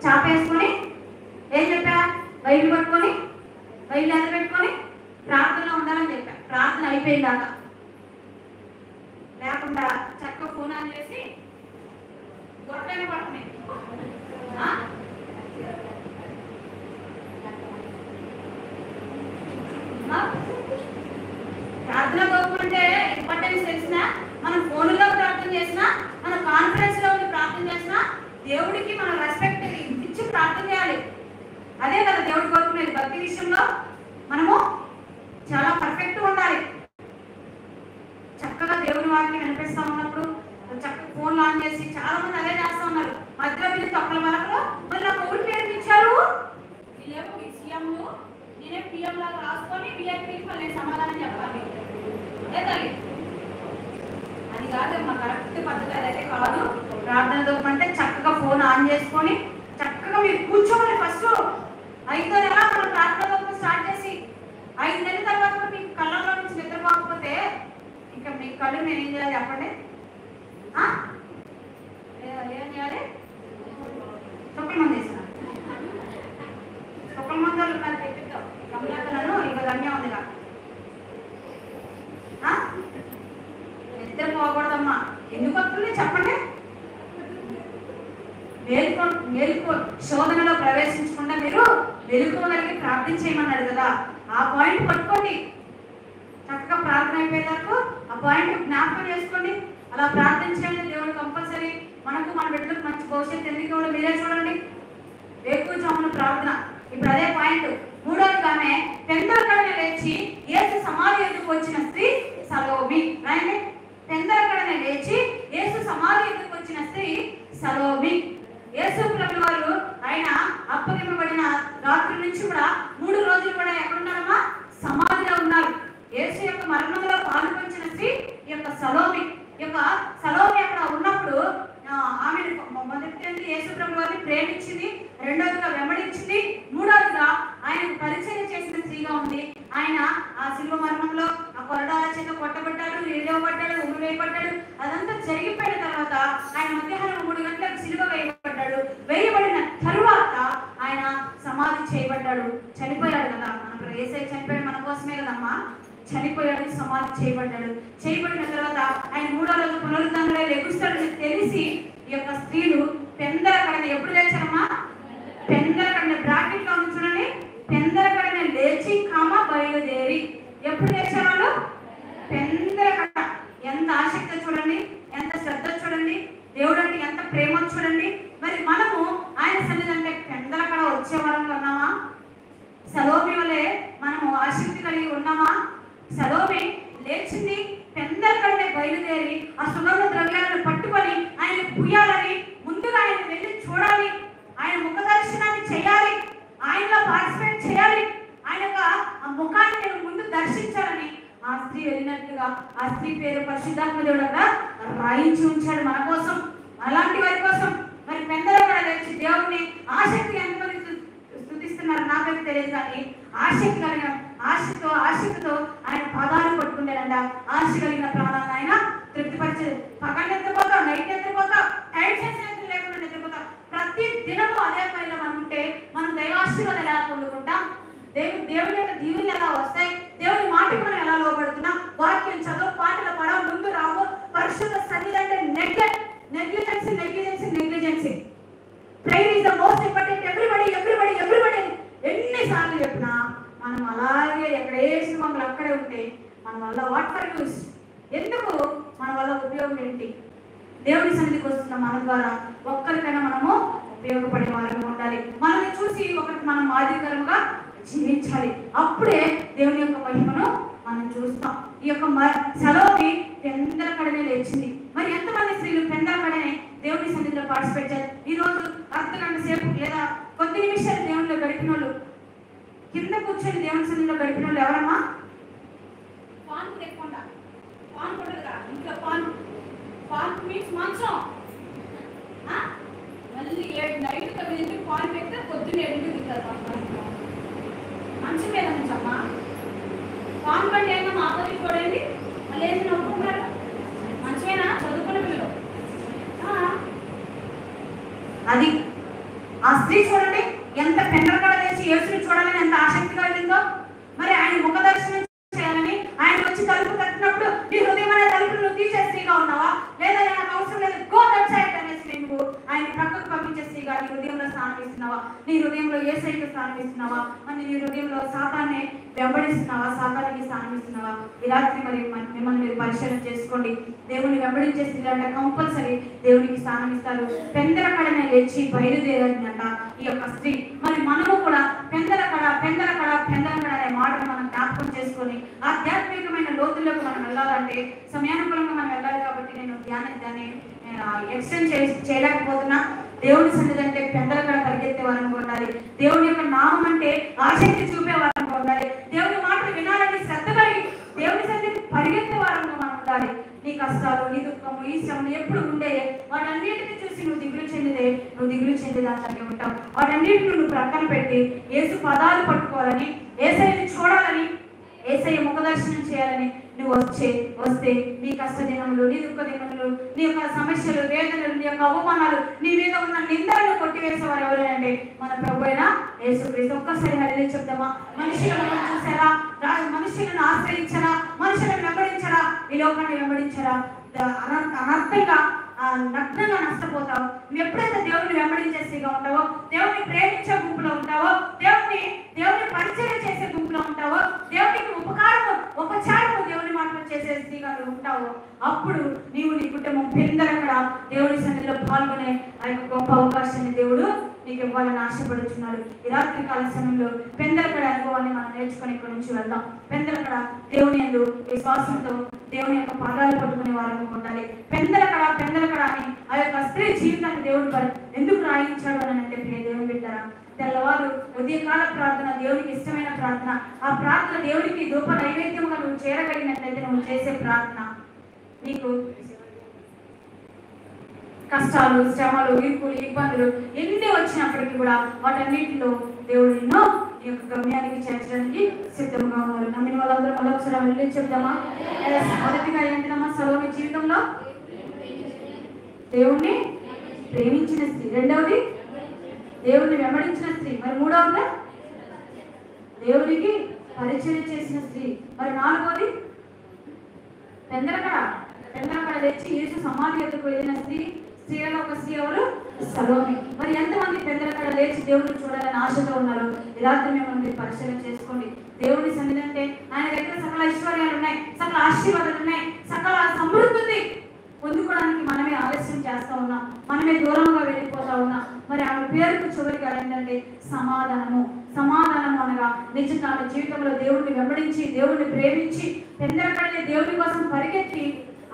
చాపేసుకొని ఏం చెప్పా? బైబిల్ పట్టుకొని బైబిల్ ఎంత పెట్టుకొని ప్రార్థనలో ఉండాలని చెప్పా. ప్రార్థన అయిపోయిందాక లేకుండా చక్కగా ఫోన్ ఆన్ చేసి గొట్టనే పడుతున్నాయి. ప్రార్థన కోరుకుంటే ఇంపార్టెన్స్ తెలిసినా, మనం ఫోన్లో ప్రార్థన చేసినా, మన కాన్ఫరెన్స్ లో ప్రార్థన చేసినా దేవుడికి మనం రెస్పెక్ట్ ఇచ్చి ప్రార్థన చేయాలి. అదే కదా దేవుడు కోరుకునేది. భక్తి విషయంలో మనము చాలా పర్ఫెక్ట్ ఉండాలి. చక్కగా దేవుని వాటిని వినిపిస్తా ఉన్నప్పుడు చక్కగా ఫోన్ ఆన్ చేసి చాలా మంది అదే చేస్తా ఉన్నారు. మధ్యలో వీళ్ళు తొక్కల వరకు మళ్ళీ నాకు ఊరి పేరు ఇచ్చారు, వీళ్ళేమో సీఎంలు, నేనే పిఎం లాగా రాసుకొని విఐపీకి మళ్ళీ సమాధానం చెప్పాలి. అదే తల్లి, అది కాదమ్మా కరెక్ట్ పద్ధతి. అదైతే కాదు. ప్రార్థన దొరకంటే చక్కగా ఫోన్ ఆన్ చేసుకొని చక్కగా మీరు కూర్చోవాలి. ఫస్ట్ 5వ నెల మనం ప్రార్థన దొరకడం స్టార్ట్ చేసి 5 నెలల తర్వాత మీకు కళ్ళల్లో నుంచి నిద్రపోకపోతే ఇంకా మీ కళ్ళు నేను ఏం చేయాలి చెప్పండి? ఏం చేయాలి? తొక్కల మంది వేసిన తొక్కల మంది వాళ్ళు నాకు తెప్పిద్దాం. కమలాకలను ఇంకా గమ్యం ఉందిగా. నిద్ర పోకూడదమ్మా. ఎందుకు వస్తుంది చెప్పండి? మేలుకో శోధనలో ప్రవేశించకుండా మీరు వెలుకోగలిగి ప్రార్థన చేయమన్నాడు కదా. ఆ పాయింట్ పట్టుకోండి. చక్కగా ప్రార్థన అయిపోయేదాకా ఆ పాయింట్ జ్ఞాపకం చేసుకోండి. అలా ప్రార్థన చేయండి. దేవుడు కంపల్సరీ మనకు మన బిడ్డలకు మంచి భవిష్యత్తు ఎందుకు కూడా మీరే చూడండి. వేకువజామున ప్రార్థన. ఇప్పుడు అదే పాయింట్. 3వది ఆమె పెందలకడనే లేచి యేసు సమాధి ఎదుకు వచ్చిన స్త్రీ సలోమి. రాయండి. పెందలకడనే లేచి యేసు సమాధి ఎదుకు వచ్చిన స్త్రీ సలోమి. యేసు ప్రభువు వారు ఆయన అప్పగింపబడిన రాత్రి నుంచి కూడా 3 రోజులు కూడా ఎక్కడున్నారమ్మా? సమాధిలో ఉన్నారు. యేసు యొక్క మరణంలో పాల్పంచిన స్త్రీ యొక్క సలోమి. సలోమి అక్కడ ఉన్నప్పుడు ఆమె మొదటి యేసు ప్రభువు వారిని ప్రేమించింది, రెండవదిగా వెంబడించింది, మూడవదిగా ఆయనకు పరిచయం చేసిన స్త్రీగా ఉంది. ఆయన ఆ శిలువ మరణంలో ఆ కొరడాల చేత కొట్టబడ్డాడు, ఇరవబడ్డాడు, ఉమ్మివేయబడ్డాడు. అదంతా జరిగిపోయిన తర్వాత ఆయన మధ్యాహ్నం 3 గంటలకు శిలువ వేయబడ్డాడు. వేయబడిన తరువాత ఆయన సమాధి చేయబడ్డాడు. చనిపోయాడు కదా. మన యేసయ్య చనిపోయాడు మన కోసమే కదమ్మా. చనిపోయాడు, సమాధి చేయబడ్డాడు. చేయబడిన తర్వాత ఆయన 3వ రోజు పునరుద్ధరణలో లెగుస్తాడని తెలిసి ఈ యొక్క స్త్రీలు పెందలకడనే ఎప్పుడు లేచారమ్మా? పెందలకడనే బ్రాకెట్ లో ఉంది చూడండి. పెందలకడనే లేచి బయలుదేరి. ఎప్పుడు లేచారు వాళ్ళు? పెందలకడ. ఎంత ఆసక్తి చూడండి, ఎంత శ్రద్ధ చూడండి, దేవుడు అంటే ఎంత ప్రేమ చూడండి. మరి మనము ఆయన సన్నిధి అంటే పెందలకడ వచ్చే వరంలో ఉన్నామా? సలోమి వలె మనము ఆసక్తి కలిగి ఉన్నామా? సలోమి లేచింది, పెందలకడనే బయలుదేరి ఆ సుగంధ ద్రవ్యాలను పట్టుకొని ఆయన పుయ్యాలని, ముందుగా ఆయన వెళ్ళి చూడాలి, ఆయన ముఖ దర్శనాన్ని చేయాలి, ఆయనలో పార్టిసిపేట్ చేయాలి, ఆయన యొక్క ముఖాన్ని నేను ముందు దర్శించాలని ఆ స్త్రీ వెళ్ళినట్లుగా ఆ స్త్రీ పేరు పరిశుద్ధాత్మ దేవుడు అక్కడ రాయించి ఉంచాడు మన కోసం, అలాంటి వారి కోసం. మరి పెద్దలు కూడా లేచి దేవుడిని ఆసక్తి ఎంతమంది స్థుతిస్తున్నారు నాకైతే తెలియదు, కానీ ఆసక్తి కలిగిన ఆసక్తితో ఆయన పాదాలు పట్టుకుంటాడంట. ఆశ కలిగిన ప్రాణాలను ఆయన తృప్తిపరిచేది. పక్కన నిద్రపోతా, నైట్ నిద్రపోతా, టైం చేసినట్టు లేకుండా నిద్రపోతా, ప్రతి దినము అదే పనిలో మనం ఉంటే మనం దైవాశీర్వాదం ఎలా పొందుకుంటాం, దేవుని యొక్క దీవులు ఎలా వస్తాయి, దేవుని మాటకు మనం ఎలా లోబడుతున్నాం, వాక్యం చదువు పాటలు పడ ముందు రావు, పరిశుద్ధ సన్నిధి అంటే negligence. Prayer is the most important. Everybody ఎన్నిసార్లు చెప్పినా మనం అలాగే ఎక్కడ వేసిన మమ్మల్ని అక్కడే ఉంటే మన వల్ల వాట్ ఫర్ యూస్, ఎందుకు, మన వల్ల ఉపయోగం ఏంటి? దేవుని సన్నిధికి వస్తున్న మన ద్వారా ఒక్కరికైనా మనము ఉపయోగపడే వారంగా ఉండాలి. మనల్ని చూసి ఒకరికి మనం మాదిరికరంగా జీవించాలి. అప్పుడే దేవుని యొక్క మహిమను మనం చూస్తాం. ఈ యొక్క సెలవుని పెందలకడనే లేచింది. మరి ఎంతమంది స్త్రీలు పెందలకడనే దేవుని సన్నిధిలో పార్టిసిపేట్ చేయాలి? ఈ రోజు అర్ధగంట సేపు లేదా కొద్ది నిమిషాలు దేవునిలో గడిపిన వాళ్ళు, కింద కూర్చొని దేవుని సన్నిధిలో గడిపిన వాళ్ళు ఎవరమ్మా? పాన్ లేకుండా పాన్ కొట్టదుగా ఇంట్లో పాన్ మీన్స్ మంచం. మళ్ళీ 7 నైట్ 9 పాన్ పెడితే పొద్దున్న 7 తింటారు మంచం మీద నుంచమ్మా. పాన్ పండి అయినా మా అబ్బాయి చూడండి మళ్ళీ ఏది నవ్వుకున్నారు మంచమేనా చదువుకున్న పిల్లలు. అది ఆ స్త్రీ చూడండి ఎంత పెండరకడ వేసి యేసుని చూడాలని ఎంత ఆసక్తిగా వెళ్ళిందో. మరి ఆయన ముఖ దర్శనం చేయాలని ఆయన వచ్చి తలుపు తట్టినప్పుడు నీ హృదయం అనే తలుపులు నువ్వు తీసే స్త్రీగా ఉన్నావా, లేదా నాకు అవసరం లేదు గో దట్ సైడ్ అనేసి నువ్వు ఆయన ప్రక్కకు పంపించే స్త్రీగా నీ హృదయంలో స్థానం ఇస్తున్నావా, నీ హృదయంలో యేసయ్యకు స్థానం ఇస్తున్నావా, మరి నీ హృదయంలో సాతాన్ని వెంబడిస్తున్నావా, సాతానికి స్థానం ఇస్తున్నావా? ఈ రాత్రి మరి మిమ్మల్ని మీరు పరిశీలన చేసుకోండి. దేవుని వెంబడించే స్త్రీ అంటే కంపల్సరీ దేవునికి స్థానం ఇస్తారు. పెందలకడనే లేచి బయలుదేరిందంట ఈ యొక్క స్త్రీ. మరి మనము కూడా పెందలకడ అనే మాటను మనం జ్ఞాపకం చేసుకొని ఆధ్యాత్మికమైన లోతుల్లోకి మనం వెళ్ళాలంటే సమయానుకూలంగా మనం వెళ్ళాలి. కాబట్టి నేను దాన్ని ఎక్స్టెండ్ చేయలేకపోతున్నా. దేవుని సన్నిధి అంటే పెందలకడ పరిగెత్తే వారంగా ఉండాలి. దేవుని యొక్క నామం అంటే ఆసక్తి చూపే వారంగా ఉండాలి. దేవుని మాటలు వినాలని శ్రద్ధ కలిగి దేవుని సన్నిధి పరిగెత్తే వారంగా మనం ఉండాలి. నీ కష్టాలు, నీ దుఃఖము, ఈ శ్రమలు ఎప్పుడు ఉండే వాటన్నిటిని చూసి నువ్వు దిగులు చెందేదానికి ఉంటావు. వాటన్నిటిని నువ్వు ప్రక్కన పెట్టి యేసు పదాలు పట్టుకోవాలని, యేసయ్యని చూడాలని, యేసయ్య ముఖ దర్శనం చేయాలని నువ్వు వస్తే నీ కష్ట దినములు, నీ దుఃఖ దినములు, నీ యొక్క సమస్యలు, వేదనలు, నీ యొక్క అవమానాలు, నీ మీద ఉన్న నిందలను కొట్టివేసేవారు ఎవరైనా మన ప్రభు అయిన యేసుక్రీస్తు. ఒక్కసారి హల్లెలూయా చెప్దామా? మనుషులను చూసారా, మనుషులను ఆశ్రయించరా, మనుషులను వెంబడించరా, ఈ లోకాన్ని వెంబడించరా, అనర్థంగా నగ్నంగా నష్టపోతావు. నువ్వు ఎప్పుడైతే దేవుడిని వెంబడించే స్త్రీగా ఉంటావో, దేవుడిని ప్రేమించే గుంపులో ఉంటావో, దేవుడిని పరిచయం చేసే గుంపులో ఉంటావో, దేవుడికి ఉపచారము దేవుని మాటలు చేసే స్త్రీగా నువ్వు ఉంటావో, అప్పుడు నీవు నీ కుటుంబం పెందలకడ దేవుడి సన్నిధిలో పాల్గొనే ఆ యొక్క గొప్ప అవకాశాన్ని దేవుడు నీకు ఇవ్వాలని ఆశపడుతున్నాడు. ఈ రాత్రి కాల సమయంలో పెందలకడ అనుభవాన్ని మనం నేర్చుకొని ఇక్కడి నుంచి వెళ్దాం. పెందలకడ దేవుని యందు విశ్వాసంతో దేవుని యొక్క పాదాలు పట్టుకునే వారంగా ఉండాలి. పెందలకడ అని ఆ యొక్క స్త్రీ జీవితాన్ని దేవుడు ఎందుకు రాయించాడు అని అంటే దేవుని బిడ్డారా, తెల్లవారు ఉదయకాల ప్రార్థన దేవునికి ఇష్టమైన ప్రార్థన. ఆ ప్రార్థన దేవుడికి ధూప నైవేద్యముగా నువ్వు చేరగలిగినట్లయితే నువ్వు చేసే ప్రార్థన నీకు కష్టాలు, శ్రమలు, ఇరుకులు, ఇబ్బందులు ఎన్ని వచ్చినప్పటికీ కూడా వాటన్నిటిలో దేవుడు నిన్ను ఈ యొక్క గమ్యానికి చేర్చడానికి సిద్ధంగా ఉన్నారు. నమ్మిన వాళ్ళందరూ మరొకసారి వెళ్ళి చెప్దామా? మొదటిగా ఏంటమ్మా? సలోమి జీవితంలో దేవుణ్ణి ప్రేమించిన స్త్రీ, రెండవది దేవుణ్ణి వెంబడించిన స్త్రీ, మరి మూడవది దేవునికి పరిచయం చేసిన స్త్రీ, మరి నాలుగవది పెందలకడ లేచి యేసు సమాధి ఎదుకు వెళ్ళిన స్త్రీలలో ఒక స్త్రీ ఎవరు? సలోమి. మరి ఎంతమంది పెందలకడ లేచి దేవుడిని చూడాలని ఆశతో ఉన్నారు? ఈ రాత్రి మిమ్మల్ని పరిశీలన చేసుకోండి. దేవుని సన్నిధి అంటే ఆయన దగ్గర సకల ఐశ్వర్యాలు ఉన్నాయి, సకల ఆశీర్వాదాలు ఉన్నాయి, సకల సమృద్ధి ఉంది. పొందుకోవడానికి మనమే ఆలస్యం చేస్తా ఉన్నాం, మనమే దూరంగా వెళ్ళిపోతా ఉన్నాం. మరి ఆమె పేరుకు చివరిగా ఏంటంటే సమాధానము అనగా నిజంగా ఆమె జీవితంలో దేవుడిని వెంబడించి, దేవుడిని ప్రేమించి, పెందలకడనే దేవుడి కోసం పరిగెత్తి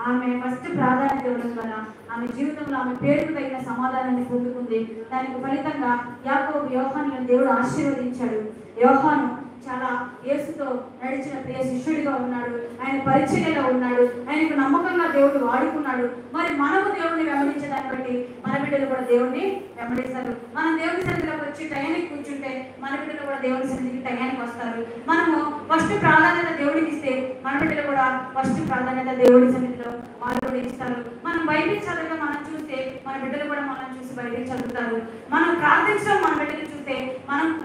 ఆమె ఫస్ట్ ప్రాధాన్యత ఇవ్వడం వల్ల ఆమె జీవితంలో ఆమె పేరుకు తగిన సమాధానాన్ని పొందుకుంది. దానికి ఫలితంగా యాకోబు, యోహానులను దేవుడు ఆశీర్వదించాడు. యోహాను చాలా యేసుతో నడిచిన ప్రియ శిష్యుడిగా ఉన్నాడు. ఆయన పరిచర్యలో ఉన్నాడు. ఆయనకు నమ్మకంగా దేవుడు వాడుకున్నాడు. మరి మనము దేవుడిని వెంబడించడాన్ని బట్టి మన బిడ్డలు కూడా దేవుడిని వెంబడిస్తారు. మనం దేవుని సన్నిధిలోకి వచ్చి టయానికి కూర్చుంటే మన బిడ్డలు కూడా దేవుని సన్నిధికి టయానికి వస్తారు. మనము ఫస్ట్ ప్రాధాన్యత దేవుడికి ఇస్తే మన బిడ్డలు కూడా ఫస్ట్ ప్రాధాన్యత దేవుడి సన్నిధిలో వాళ్ళు కూడా ఇస్తారు. మనం బైబిల్ చదవగా మనం చూస్తే మన బిడ్డలు కూడా మనం చూసి బైబిల్ చదువుతారు. మనం ప్రార్థించడం మన బిడ్డలు చూస్తే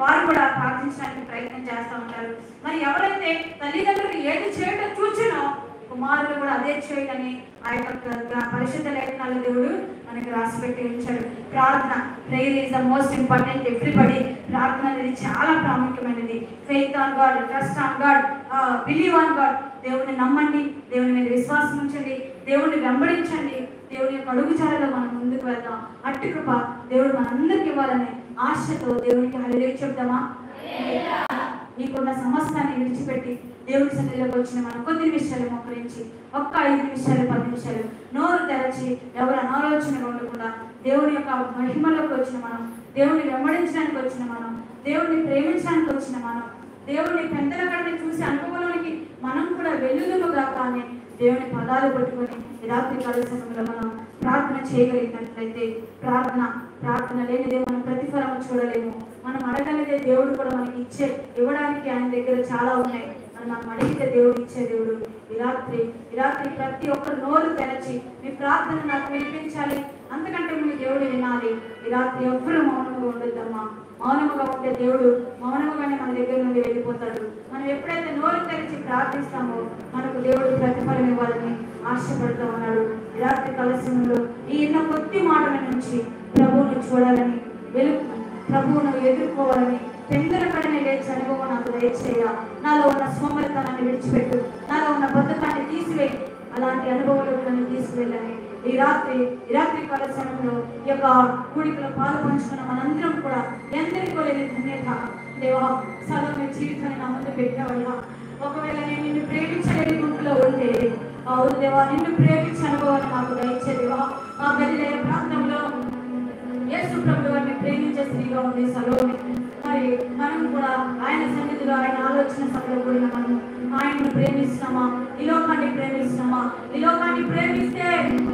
వారు కూడా ప్రార్థించడానికి ప్రయత్నం చేస్తూ ఉంటారు. మరి ఎవరైతే తల్లిదండ్రులు ఏది చేయటం చూచినో కుమారులు కూడా అదే చేయటని ఆ యొక్క పరిశుద్ధ లేఖనాల దేవుడు మనకి రాసి పెట్టి ఉంచాడు. ప్రార్థన, prayer is the most important. Everybody ప్రార్థన అనేది చాలా ప్రాముఖ్యమైనది. Faith on God, trust on God, believe on God. దేవుని నమ్మండి, దేవుని మీద విశ్వాసం ఉంచండి, దేవుని వెంబడించండి. దేవుని యొక్క అడుగుజాడలో మనం ముందుకు వెళ్దాం. అట్టి కృప దేవుడు మనందరికి ఇవ్వాలని ఆశతో దేవునికి హల్లెలూయా చెప్దామా? నీకున్న సమస్తాన్ని విడిచిపెట్టి దేవుడి సన్నిధిలోకి వచ్చిన మనం కొద్ది నిమిషాలు మోకరించి ఒక్క 5 నిమిషాలు 10 నిమిషాలు నోరు తెరచి ఎవరు అనాలోచనగా ఉండకుండా దేవుని యొక్క మహిమలోకి వచ్చిన మనం, దేవుని వెంబడించడానికి వచ్చిన మనం, దేవుడిని ప్రేమించడానికి వచ్చిన మనం, దేవుని పెద్దల కడని చూసి అనుభవంలోనికి మనం కూడా వెలుగులుగా కానీ దేవుని పదాలు పట్టుకొని రాత్రి కాల సమయంలో మనం ప్రార్థన చేయగలిగినట్లయితే ప్రార్థన లేనిదే మనం ప్రతిఫలం చూడలేము. మనం అడగలిగే దేవుడు కూడా మనకి ఇవ్వడానికి ఆయన దగ్గర చాలా ఉన్నాయి. మనం అడిగితే దేవుడు ఇచ్చే దేవుడు. ఈ రాత్రి ప్రతి ఒక్కరు నోరు తెరచి మీ ప్రార్థన నాకు వినిపించాలి, అంతకంటే మీ దేవుడు వినాలి. ఈ రాత్రి ఎవ్వరూ మౌనంగా ఉండొద్దమ్మా. మౌనముగా ఉంటే దేవుడు మౌనముగానే మన దగ్గర నుండి వెళ్ళిపోతాడు. మనం ఎప్పుడైతే నోరు తెరిచి ప్రార్థిస్తామో మనకు దేవుడు ప్రతిఫలం ఇవ్వాలని ఆశపడుతూ ఉన్నాడు. ఈ రాత్రి కలశంలో ఈ కొద్ది మాటల నుంచి ప్రభువును చూడాలని, ప్రభువును ఎదుర్కోవాలని, పెందల పడిన లేచి అనుభవం నాకు దయచేయ. నాలో ఉన్న సోమరితనాన్ని విడిచిపెట్టు, నాలో ఉన్న బద్ధకాన్ని తీసివేయి, అలాంటి అనుభవంలోకి నన్ను తీసుకువెళ్ళని ఈ రాత్రి కాల సమయంలో ఈ యొక్క కూడికలో పాలు పంచుకున్న మనందరం కూడా ఎందరికీ లేని ధన్యత. దేవా, సగం జీవితాన్ని నా ముందు పెట్టేవాళ్ళ. ఒకవేళ నేను నిన్ను ప్రేమించలేని గుంపులో ఉంటే అవును దేవా, నిన్ను ప్రేమించే అనుభవాన్ని మాకు దయచే దేవా. మా గలిలయ ప్రాంతంలో యేసు ప్రభువు వారిని ప్రేమించే స్త్రీగా ఉంది సలోమి. మరి మనం కూడా ఆయన సన్నిధిలో ఆయన ఆలోచన సభలో కూడిన మనం ఆయనను ప్రేమిస్తున్నామా, ఈ లోకాన్ని ప్రేమిస్తున్నామా? ఈ లోకాన్ని ప్రేమిస్తే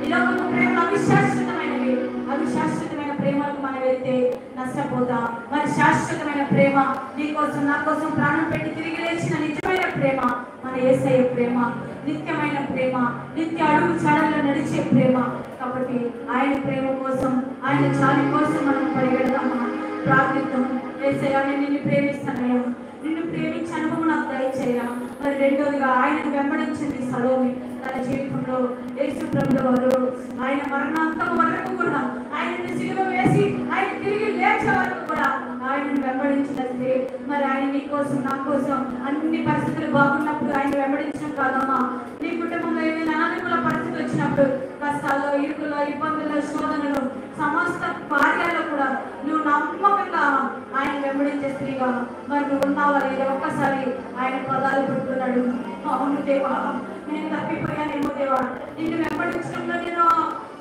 ఈ లోకము ప్రేమ అవిశాశ్వతమైనవి. అవిశాశ్వతమైన ప్రేమలకు మనం వెళ్తే నష్టపోతాం. మరి శాశ్వతమైన ప్రేమ, నీ కోసం నా కోసం ప్రాణం పెట్టి తిరిగి లేచిన నిజమైన ప్రేమ మన యేసయ్య ప్రేమ, నిత్యమైన ప్రేమ, నిత్య అడుగు చాడల్లో నడిచే ప్రేమ. కాబట్టి ఆయన ప్రేమ కోసం, ఆయన చాలి కోసం మనం పరిగెడదామా, ప్రార్థిద్దాం. యేసయ్య, నేను నిన్ను ప్రేమిస్తానయ్యా, నిన్ను ప్రేమించే అనుభవం నాకు దయచేయ. మరి రెండోదిగా ఆయనను వెంబడించింది సలోమి. తన జీవితంలో యేసు ప్రభువు వారు ఆయన మరణాంతం వరకు కూడా ఆయనను సిలువ వేసి ఆయన తిరిగి లేచే వరకు కూడా ఆయనను వెంబడించినట్లే. మరి ఆయన నీ కోసం నా కోసం అన్ని పరిస్థితులు బాగున్నప్పుడు ఆయన వెంబడించడం కాదమ్మా. నీ కుటుంబంలో ఏదైనా అనానుకూల పరిస్థితి వచ్చినప్పుడు, కష్టాల్లో, ఇరుకుల్లో, ఇబ్బందుల్లో, శోధనలు, సమస్త కార్యాల్లో కూడా నువ్వు నమ్మకంగా ఆయన వెంబడించే స్త్రీగా మరి నువ్వు ఉన్నావా లేదా? ఒక్కసారి ఆయన పదాలు పెడుతున్నాడు. అవును దేవా, నేను తప్పిపోయానేమో దేవా, నిన్ను వెంబడించడంలో నేను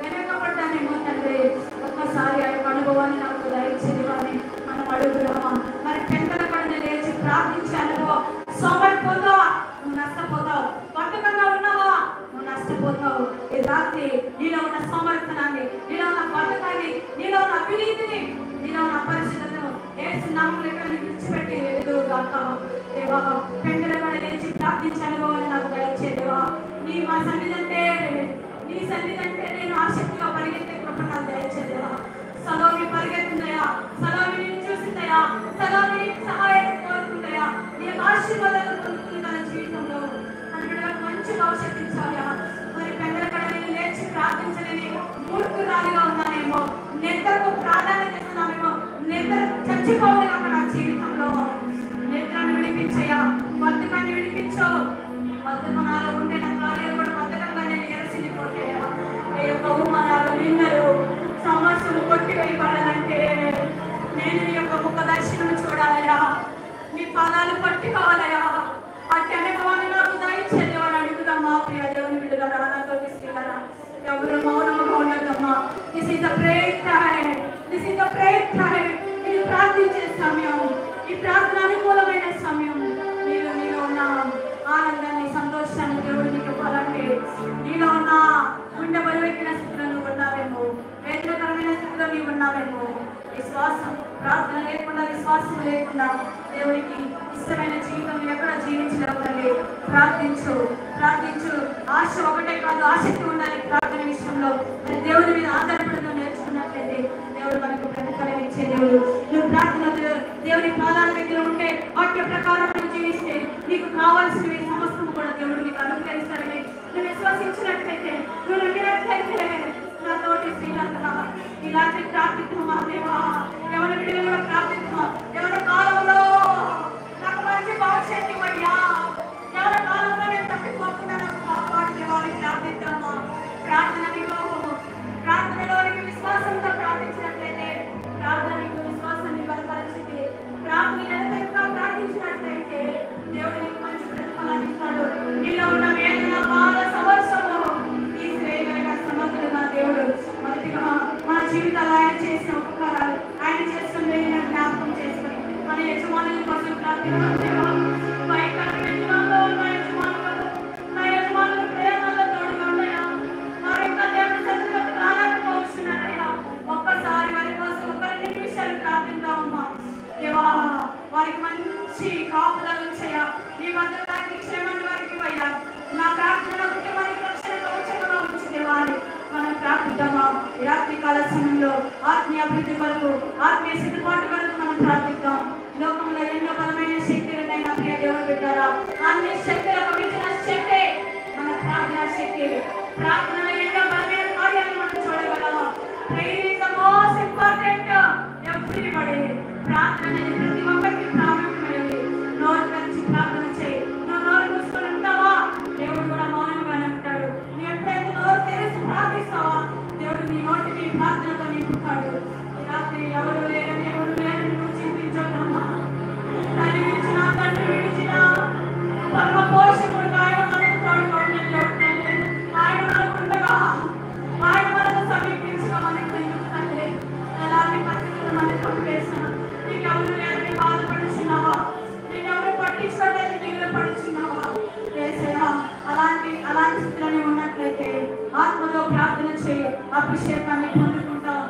వెనకబడ్డానేమో తండ్రి. ఒక్కసారి ఆయన అనుభవాన్ని నాకు దయచేయాలని మనం అడుగుదామా? మరి పెంటల పడిన లేచి ప్రార్థించే అనుభవం. సోమరిపోతావా? నువ్వు నష్టపోతావు. బద్ధకంగా ఉన్నావా? నువ్వు నష్టపోతావు. ఈ రాత్రి నీలో ఉన్న సోమరితనాన్ని, నీలో ఉన్న బద్ధకాన్ని, నీలో ఉన్న అవినీతిని, నీలో ఉన్న పరిస్థితులను యేసు నామములో విడిచిపెట్టి ఎదురుగాక. దేవా, పెంటల పడి లేచి ప్రార్థించే అనుభవాన్ని నాకు దయచే దేవా. నీ సన్నిధి అంటే నేను ఆసక్తిగా పరిగెత్తే కృప నాకు దయచే దేవా. సలోమి పరిగెత్తుందయా, సలోమి నేను చూసిందయా, సలోమి సహాయం కోరుకుందయా, నీ ఆశీర్వాదాలు పొందుతుంది తన జీవితంలో. అందుకు మంచి భవిష్యత్తు ఇచ్చాయా. మరి పెద్దల కడ నేను లేచి ప్రార్థించలేని మూర్ఖురాలిగా ఉన్నానేమో, నిద్రకు ప్రాధాన్యత ఇస్తున్నామేమో, నిద్ర చచ్చిపోవాలి అక్కడ నా జీవితంలో. నిద్రను విడిపించయా, బద్ధకాన్ని విడిపించు. బద్ధకనాలు ఉండే నా కార్యాలు కూడా బద్ధకంగా నేను ఎరసిపోతాయా. ఏ యొక్క అవమానాలు, నిందలు, సమస్యలు కొట్టివేయబడాలంటే నేను నీ యొక్క ముఖ దర్శనం చూడాలయా, నీ పాదాలు పట్టుకోవాలయా. అట్టి అనుభవాన్ని నాకు దయచేయమని అడుగుదామా. ప్రియ దేవుని బిడ్డగా నాతో తీసుకెళ్ళారా? ఎవరు మౌనంగా ఉండదమ్మా. This is the prayer time, this is the prayer time. ఇది ప్రార్థించే సమయం, ఈ ప్రార్థన అనుకూలమైన సమయం. నీలో ఉన్న ఆనందాన్ని, సంతోషాన్ని దేవుడు నీకు ఇవ్వాలంటే, నీలో ఉన్న గుండె బరువెక్కిన స్థితిలో నువ్వు ఉన్నావేమో, వేదనకరమైన స్థితిలో నీవు ఉన్నావేమో, విశ్వాసం, ప్రార్థన లేకుండా, విశ్వాసం లేకుండా దేవుడికి ఇష్టమైన జీవితం ఎక్కడ జీవించలేవు. ప్రార్థించు, ప్రార్థించు. ఆశ ఒకటే కాదు, ఆసక్తి ఉండాలి ప్రార్థన విషయంలో. దేవుడి మీద ఆధారపడడం నేర్చుకున్నట్లయితే దేవుడు మనకు ప్రతిఫలం ఇచ్చే దేవుడు. నువ్వు ప్రార్థన దేవుని పాదాల దగ్గర ఉంటే, వాక్య ప్రకారం నువ్వు జీవిస్తే నీకు కావాల్సినవి సమస్తం కూడా దేవుడు నీకు అనుగ్రహిస్తాడని నువ్వు విశ్వసించినట్లయితే, నువ్వు నమ్మినట్లయితే, నా తోటి శ్రీలంక ఇలాంటి ప్రార్థిస్తున్నామా దేవా, ఎవరి బిడ్డలు కూడా ప్రార్థిస్తున్నామా, ఎవరి కాలంలో నాకు మంచి భవిష్యత్తు ఇవ్వయ్యా, ఎవరి కాలంలో నేను తప్పిపోకుండా నాకు కాపాడు దేవాలని ప్రార్థిద్దామా. ప్రార్థనలోనికి విశ్వాసంతో ప్రార్థించినట్లయితే, ప్రార్థనకు విశ్వాసాన్ని బలపరిచింది. ప్రార్థించినట్లయితే దేవుడు నీకు మంచి ప్రతిఫలాన్ని ఇస్తాడు. నీలో ఉన్న వేదన, బాధ, సమస్యలు తీసివేయగలిగిన సమర్థుడుగా దేవుడు. మొదటిగా మన జీవితాలు ఆయన చేసిన ఉపకారాలు, ఆయన చేసిన మేలును జ్ఞాపకం చేసుకుని మన యజమానుల కోసం ప్రార్థించాలి. నా యజమానుల ప్రేమలో తోడుగా ఉన్నాయా, వారు ఇంకా దేవుని సన్నిధిలోకి రాలేకపోతున్నారయ్యా. ఒక్కసారి వారి కోసం ఒక 2 నిమిషాలు ప్రార్థిద్దామమ్మా. దేవా, వారికి మంచి కాపుదలు ఉంచయ్యా, నీ భద్రతానికి క్షేమాన్ని వారికి ఇవ్వయ్యా. నా ప్రార్థన కుటుంబానికి రక్షణ కవచంగా ఉంచి దేవాని మనం ప్రార్థిద్దామా. రాత్రికాల సమయంలో ఆత్మీయ అభివృద్ధి కొరకు, ఆత్మీయ సిద్ధపాటు కొరకు మనం ప్రార్థిద్దాం. లోకంలో ఎన్నో బలమైన శక్తులు ఉన్నాయి నా ప్రియ దేవుడు పెట్టారా. అన్ని శక్తులకు మించిన శక్తి మన ప్రార్థన శక్తి. ప్రార్థనలో ఎన్నో బలమైన కార్యాలు మనం చూడగలము. Prayer is the most important everybody. ప్రార్థన అనేది ప్రతి ఒక్కరికి ప్రాముఖ్యమైనది. నోరు తెరిచి ప్రార్థన చేయి. నువ్వు నోరు మూసుకొని ఉంటావా, దేవుడు కూడా మౌనంగానే ఉంటాడు. నువ్వు ఎప్పుడైతే నోరు తెరిచి ప్రార్థిస్తావా, దేవుడు నీ నోటిని ప్రార్థనతో నింపుతాడు. ఈ రాత్రి ఎవరు లేరని నువ్వు చింతించొద్దమ్మా. తల్లి విడిచిన, తండ్రి విడిచిన పరమ పోషకుడుగా ఆయన మనకు తోడుకోవడంలో ఆయన మనకుండగా, ఆయన మనకు సమీపించగా మనకు ఎందుకంటే ఎలాంటి పరిస్థితులు మనకు పంపేసిన నీకెవరు లేదని బాధపడుచున్నావా, నేనెవరు పట్టించుకోలేదు నీళ్ళు పడుచున్నావా. అలాంటి స్థితిలోనే ఉన్నట్లయితే ఆత్మతో ప్రార్థన చేయి, అభిషేకాన్ని పొందుకుంటావు.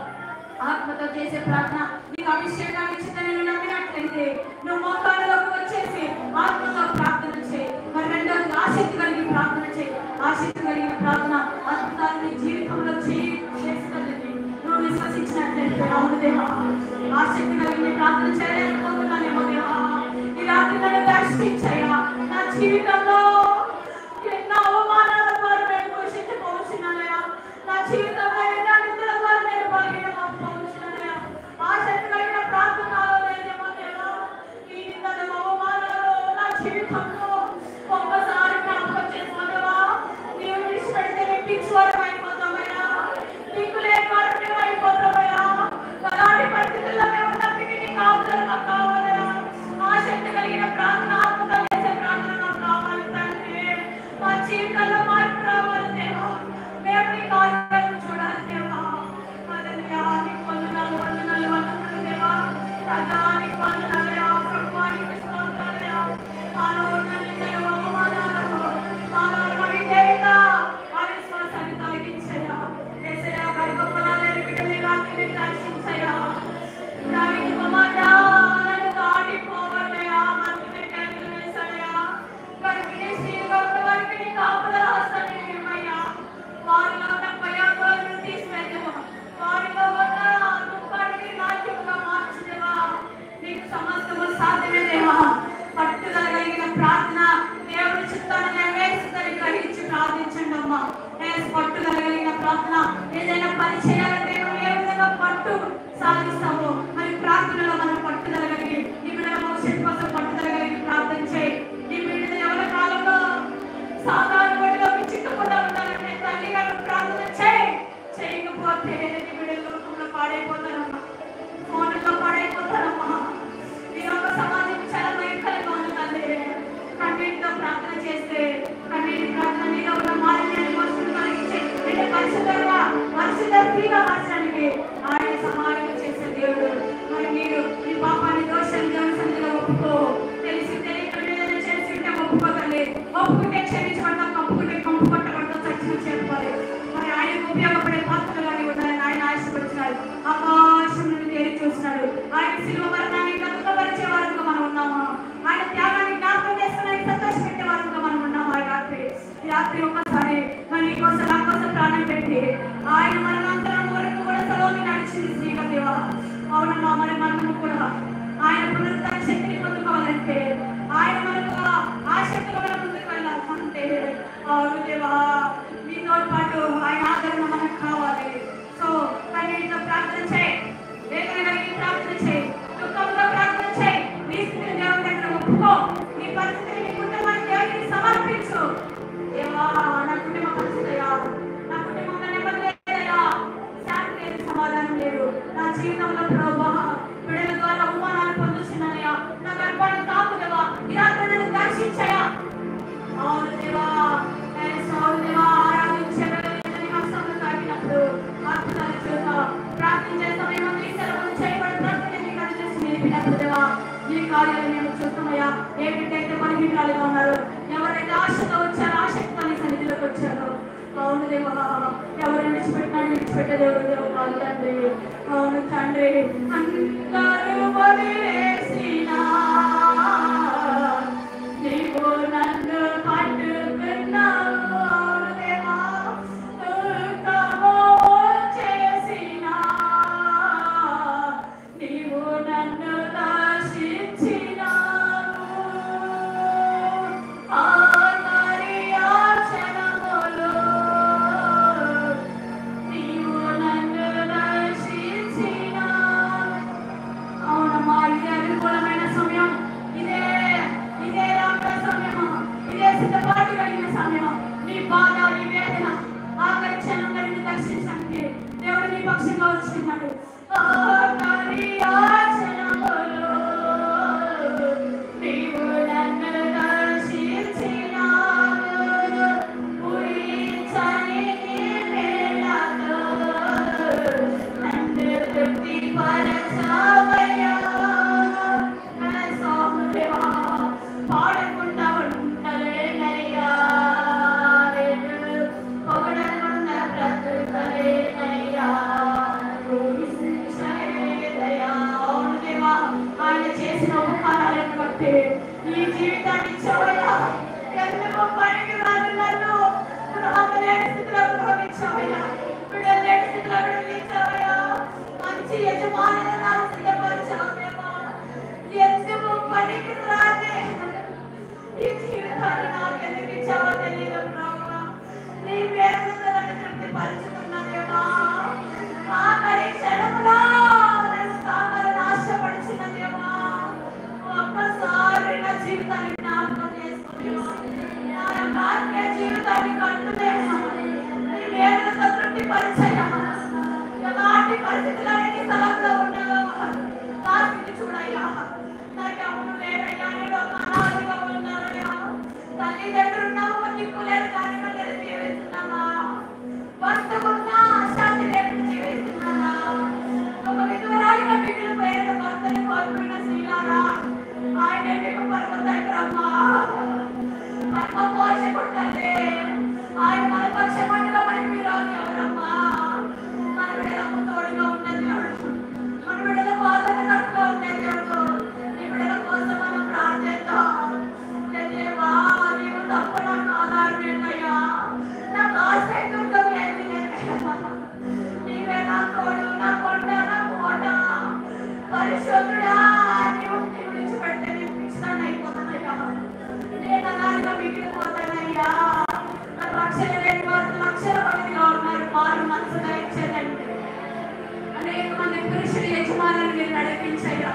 ఆత్మతో చేసే ప్రార్థన నీకు అభిషేకాన్ని ఇచ్చిందని నువ్వు నమ్మినట్లయితే నువ్వు మోకాళ్ళలోకి వచ్చేసి ఆత్మతో ప్రార్థన చేయి. మరి రెండోది ఆసక్తి కలిగి ప్రార్థన చేయి. ఆసక్తి కలిగిన ప్రార్థన అద్భుతాలు నీ జీవితంలో చేస్తుందని నువ్వు విశ్వసించినట్లయితే, అవును దేవా, ఆసక్తి కలిగి ప్రార్థన చేయలేకపోతున్నానేమో దేవా, ఈ రాత్రి నన్ను దర్శించయ్యా. నా జీవితంలో ఎన్నో అవమానాల ద్వారా నేను పోషించబోతున్నానయ్యా. నా జీవితంలో ఎన్నో నిందల ద్వారా నేను బలహీనమవుతున్నానయ్యా. ఆసక్తి కలిగిన ప్రార్థనలో లేదేమో దేవా, ఈ నిందలు, అవమానాలు నా జీవితంలో ఒక్కసారి జ్ఞాపకం చేసుకోవా. నీవు విడిచిపెడితే పిచ్చి వరకు అయిపోతామయ్యా, నీకు లేని వరకు మేము అయిపోతామయ్యా. అలాంటి పరిస్థితుల్లో మేము ఉన్నప్పటికీ నీకు అవసరం నాకు కావాలయ్యా. ఆసక్తి కలిగిన ప్రార్థన, ఆత్మతో చేసే ప్రార్థన నాకు కావాలి. ఒప్పుకుంటే క్షమించబడతాం, కప్పుకుంటే కంపు కొట్టబడతాం, చచ్చిన చేరుకోవాలి. మరి ఆయనకు ఉపయోగపడే పాత్రలుగానే ఉండాలని ఆయన ఆశపడుతున్నాడు. ఆకాశం నుండి తేరి చూస్తున్నాడు. ఆయన శిలువ మరణాన్ని గతుకపరిచే వారంగా మనం ఉన్నామా? ఆయన త్యాగాన్ని జ్ఞాపకం చేసుకుని సంతోషపెట్టే వారంగా మనం ఉన్నామా? ఈ రాత్రి ఒక్కసారి మరి నీకోసం నా కోసం ప్రాణం పెట్టి ఆయన మరణాంతరం వరకు కూడా సెలవుని నడిచింది శ్రీకదేవా. అవునమ్మా, మరి మనము కూడా ఆయన పునరుద్ధరణ శక్తిని పొందుకోవాలంటే, ఆయన మనకు ఆ శక్తిలో మనం ముందుకు వెళ్ళాలంటే, అవును దేవా, మీతో పాటు ఆయన ఆదరణ మనకు కావాలి. సో కన్నీటితో ప్రార్థన చేయి, వేదన కలిగి ప్రార్థన చేయి, దుఃఖంతో ప్రార్థన చేయి. నీ స్థితిని దేవుని దగ్గర ఒప్పుకో, నీ పరిస్థితిని నీ కుటుంబాన్ని దేవునికి సమర్పించు. దేవా, నా కుటుంబ పరిస్థితయ్యా, నా కుటుంబంలో నెమ్మది లేదయ్యా, శాంతి లేదు, సమాధానం లేదు. నా జీవితంలో ప్రభా బిడ్డల ద్వారా అవమానాలు పొందుతున్నానయ్యా, నా గర్భాన్ని తాకుదేవా, ఈ రాత్రి నన్ను దర్శించయ్యా. అవును దేవా, ఆరాధించే హస్తంలో తాకినప్పుడు అద్భుతాలు చూసా. ప్రార్థించే సమయంలో మీ సెలవులు చేయబడి ప్రార్థన నీకు అనుచేసి నిలిపినప్పుడు దేవా, ఈ కార్యాలు మేము చూస్తామయ్యా. ఏ బిడ్డైతే బలహీనరాలుగా ఉన్నారు, ఎవరైతే ఆశతో వచ్చారో, ఆసక్తితో నీ సన్నిధిలోకి వచ్చారో, అవును దేవా, ఎవరు విడిచిపెట్టినాడు, విడిచిపెట్టే దేవుడు దేవు కాదు తండ్రి. అవును తండ్రి, అందరూ వదిలేసినా నీవు నన్ను పట్టుకున్నావు. అవును దేవా, దుఃఖము చేసినా నీవు నన్ను దర్శించినావు. ఆఖరి క్షణములో నీవు నన్ను దర్శించినావు. అవునమ్మా, ఇదే అనుకూలమైన సమయం, ఇదే రాక సమయం, ఇదే సిద్ధపాటు కలిగిన సమయం. నీ బాధ, నీ వేదన ఆఖరి క్షణంలో నిన్ను దర్శించడానికి దేవుడు నీ పక్షంగా వచ్చినాడు. ఆఖరి క్షణములో నీవు నన్ను దర్శించినావు. ఊహించని నీ వేళతో నన్ను తృప్తిపరచావయ్యా. దేవా, పాడకుండా ఉండలేనయ్యా, పొగడకుండా బ్రతుకలేనయ్యా. అవును దేవా, ఆయన చేసిన ఉపకారాలను బట్టి ఈ జీవితాన్ని ఇచ్చావయ్యా. ఎందుకు పనికి రాదు నన్ను గృహం లేని స్థితిలో గృహమిచ్చావయ్యా, బిడ్డలు లేని స్థితిలో బిడ్డలిచ్చావయ్యా. మంచి యజమానులను నాకు సిద్ధపరిచావు దేవా. ఎందుకు పనికి రాదే ఈ జీవితాన్ని నాకు ఎందుకు ఇచ్చావో తెలియదు ప్రభువా. నీ వేదనతో నన్ను తృప్తిపరుచుకున్నా దేవా. ఆఖరి క్షణంలో నన్ను తాకాలని ఆశపడిచిన దేవా, ఒక్కసారి నా జీవితాన్ని జ్ఞాపకం చేసుకునేవా. నా యొక్క ఆత్మీయ జీవితాన్ని కట్టుదేవా. నీ వేదనతో తృప్తిపరిచయ్యా. ఎలాంటి పరిస్థితుల్లో నీ స్థలంలో ఉన్నావో నా స్థితి చూడయ్యా. నాకు అవును లేదయ్యా, నేను ఒక అనాథగా ఉన్నానయ్యా. తల్లిదండ్రులున్నాము, దిక్కు లేదు, కానీ నేను జీవిస్తున్నామా? భర్తకున్నా శాంతి లేకుండా జీవిస్తున్నానా? ఒక విధురాలిగా మిగిలిపోయిన భర్తని కోల్పోయిన స్త్రీలారా, ఆయన మీకు పరమ దగ్గరమ్మా, పరమ పోషకుంటే ఆయన మన పక్షమంటలో మనకి విరోధి ఎవరమ్మా? మన బిడ్డలకు తోడుగా ఉన్న దేవుడు, మన బిడ్డల కోసం తక్కువ ఉండే దేవుడు. నీ బిడ్డల కోసం మనం ప్రార్థిద్దాం. దేవా, నీవు తప్ప నాకు ఆధారం ఏంటయ్యా? నాకు ఆశ్రయ దుర్గం ఏంటి? నీవే నా తోడు, నా కొండ, నా కోట. పరిశుద్ధుడా, నీవు విడిచిపెడితే నేను పిచ్చిదాన్ని అయిపోతానయ్యా. నేను అనాథగా మిగిలిపోతానయ్యా. నాకు రక్షణ లేని వారు లక్షల మందిగా ఉన్నారు. వారు మనసుగా ఇచ్చేదండి. అనేక మంది పురుషులు యజమానులు మీరు నడిపించయ్యా.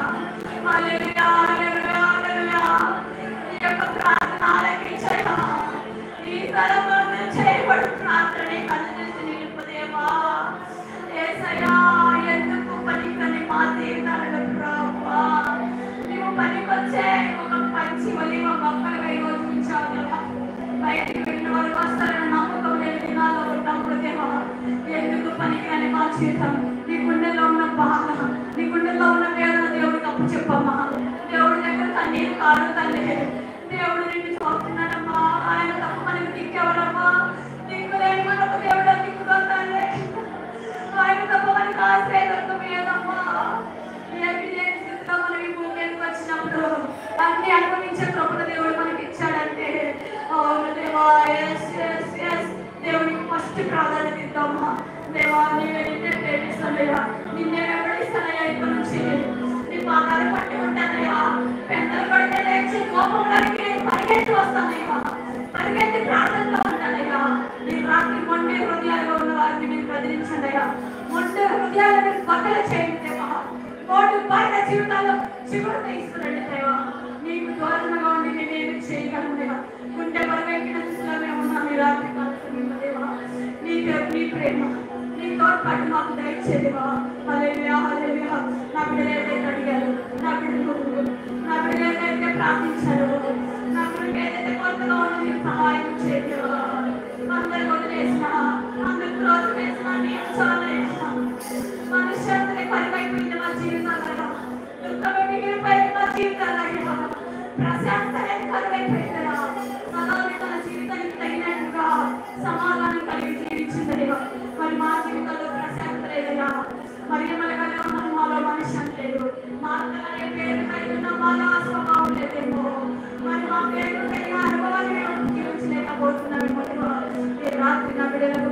హల్లెలూయా, హల్లెలూయా, హల్లెలూయా. ఈ యొక్క ప్రార్థన ఆలకించయ్యా. ఈ స్థలంలో చేయబడు ప్రార్థన కన్నుసి నిలుపుదేవా. యేసయ్యా, ఎందుకు పనికని మా తీర్థాలను ప్రభువా, నీవు పనికొచ్చే ఒక మంచి ఒలివ మొక్కలుగా ఈరోజు ఉంచావు దేవా. బయటికి వెళ్ళిన వారు వస్తారని నమ్మకం లేని దినాల్లో ఉన్నప్పుడు దేవా, ఎందుకు పనికిరాని మా జీవితం, నీ గుండెల్లో ఉన్న బాధ, నీ గుండెల్లో ఉన్న వేదన దేవుడికి అప్పు చెప్పమ్మా. దేవుడి దగ్గర కన్నీరు కాదు తల్లి. దేవుడు నిన్ను చూస్తున్నాడమ్మా. దేవుడు మనకి ఇచ్చాడంటే అవును దేవా, దేవునికి ఫస్ట్ ప్రాధాన్యత ఇద్దామా. దేవా నీవే నిన్నే ప్రేమిస్తానయ్యా, నిన్నే వెంబడిస్తానయ్యా. ఇక్కడ నుంచి నీ పాదాలు పట్టి ఉంటానయ్యా. పెద్దలు పడితే లేచి కోపంలోకి పరిగెత్తి వస్తానయ్యా, పరిగెత్తి ప్రార్థనలో ఉంటానయ్యా. నీ రాత్రి మొండి హృదయాలుగా ఉన్న వారిని మీరు బదిలించండి అయ్యా. మొండి హృదయాలను బద్దలు చేయండి దేవా. కోటి పైన జీవితాల్లో చిగురు తీసుకురండి దేవా. నీకు దూరంగా ఉండి నేనేమి చేయగలను దేవా. గుండె బలమెక్కిన దిశలో మేము ఉన్నాం ఈ రాత్రి కాలం దేవా. నీ ప్రేమ నీ తోడ్పాటు మాకు దయచేదేవా. హల్లెలూయా, హల్లెలూయా. నా బిడ్డలు ఏదైతే అడిగారు, నా బిడ్డలు ఏదైతే ప్రార్థించారు, నా బిడ్డలు ఏదైతే కొత్తగా ఉన్న మీరు సహాయం చేయదేవా. అందరు వదిలేసిన, అందరు క్రోధ వేసిన, నియమించాలని వేసిన మనుష్యంతనే కరువైపోయింది మా జీవితాలలో. దుఃఖమే మిగిలిపోయింది మా జీవితాలలో. ప్రశాంతనే కరువైపోయిందిరా. సదాని తన జీవితానికి తగినట్టుగా సమాధానం కలిగి జీవించిందనిగా. మరి మా జీవితంలో ప్రశాంతత లేదయ్యా. మరి ఏమనగానే ఉన్నాం, మాలో మనుష్యం లేదు. మా అత్తగానే పేరు కలిగి ఉన్న మాలో స్వభావం లేదేమో. మరి మా పేరు కలిగిన అనుభవాన్ని మేము జీవించలేకపోతున్నామేమో. ఈ రాత్రి నా బిడ్డలకు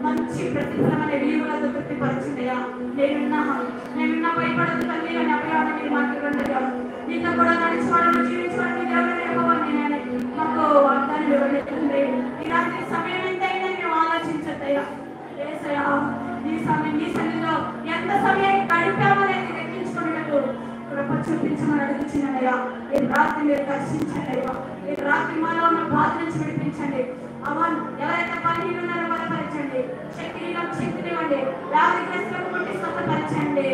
మంచి ప్రతిఫలమైన వీరులతో తృప్తిపరిచిందయ్యా. నేనున్నా భయపడదు తల్లి అని అభయాన్ని మీరు మాకు ఇవ్వండిగా. నీతో కూడా నడిచివాడను జీవించవాడని దేవుడు ఇవ్వని నేను మాకు వాగ్దానం ఇవ్వలేదు. ఈ రాత్రి సమయం ఎంతైనా మేము ఆలోచించద్దయ్యా. ఏసయ్యా నీ సన్నిధిలో ఎంత సమయం గడిపామనేది లెక్కించుకున్నట్టు కృప చూపించమని అడుగుతున్నానయ్యా. ఈ రాత్రి మీరు దర్శించండి అయ్యా. ఈ రాత్రి మాలో ఉన్న బాధ నుంచి విడిపించండి. అవన్ ఎవరైతే బలహీనులు ఉన్నారో బలపరచండి, శక్తినివ్వండి, వ్యాధిగ్రస్తులకు ముట్టి స్వస్థపరచండి,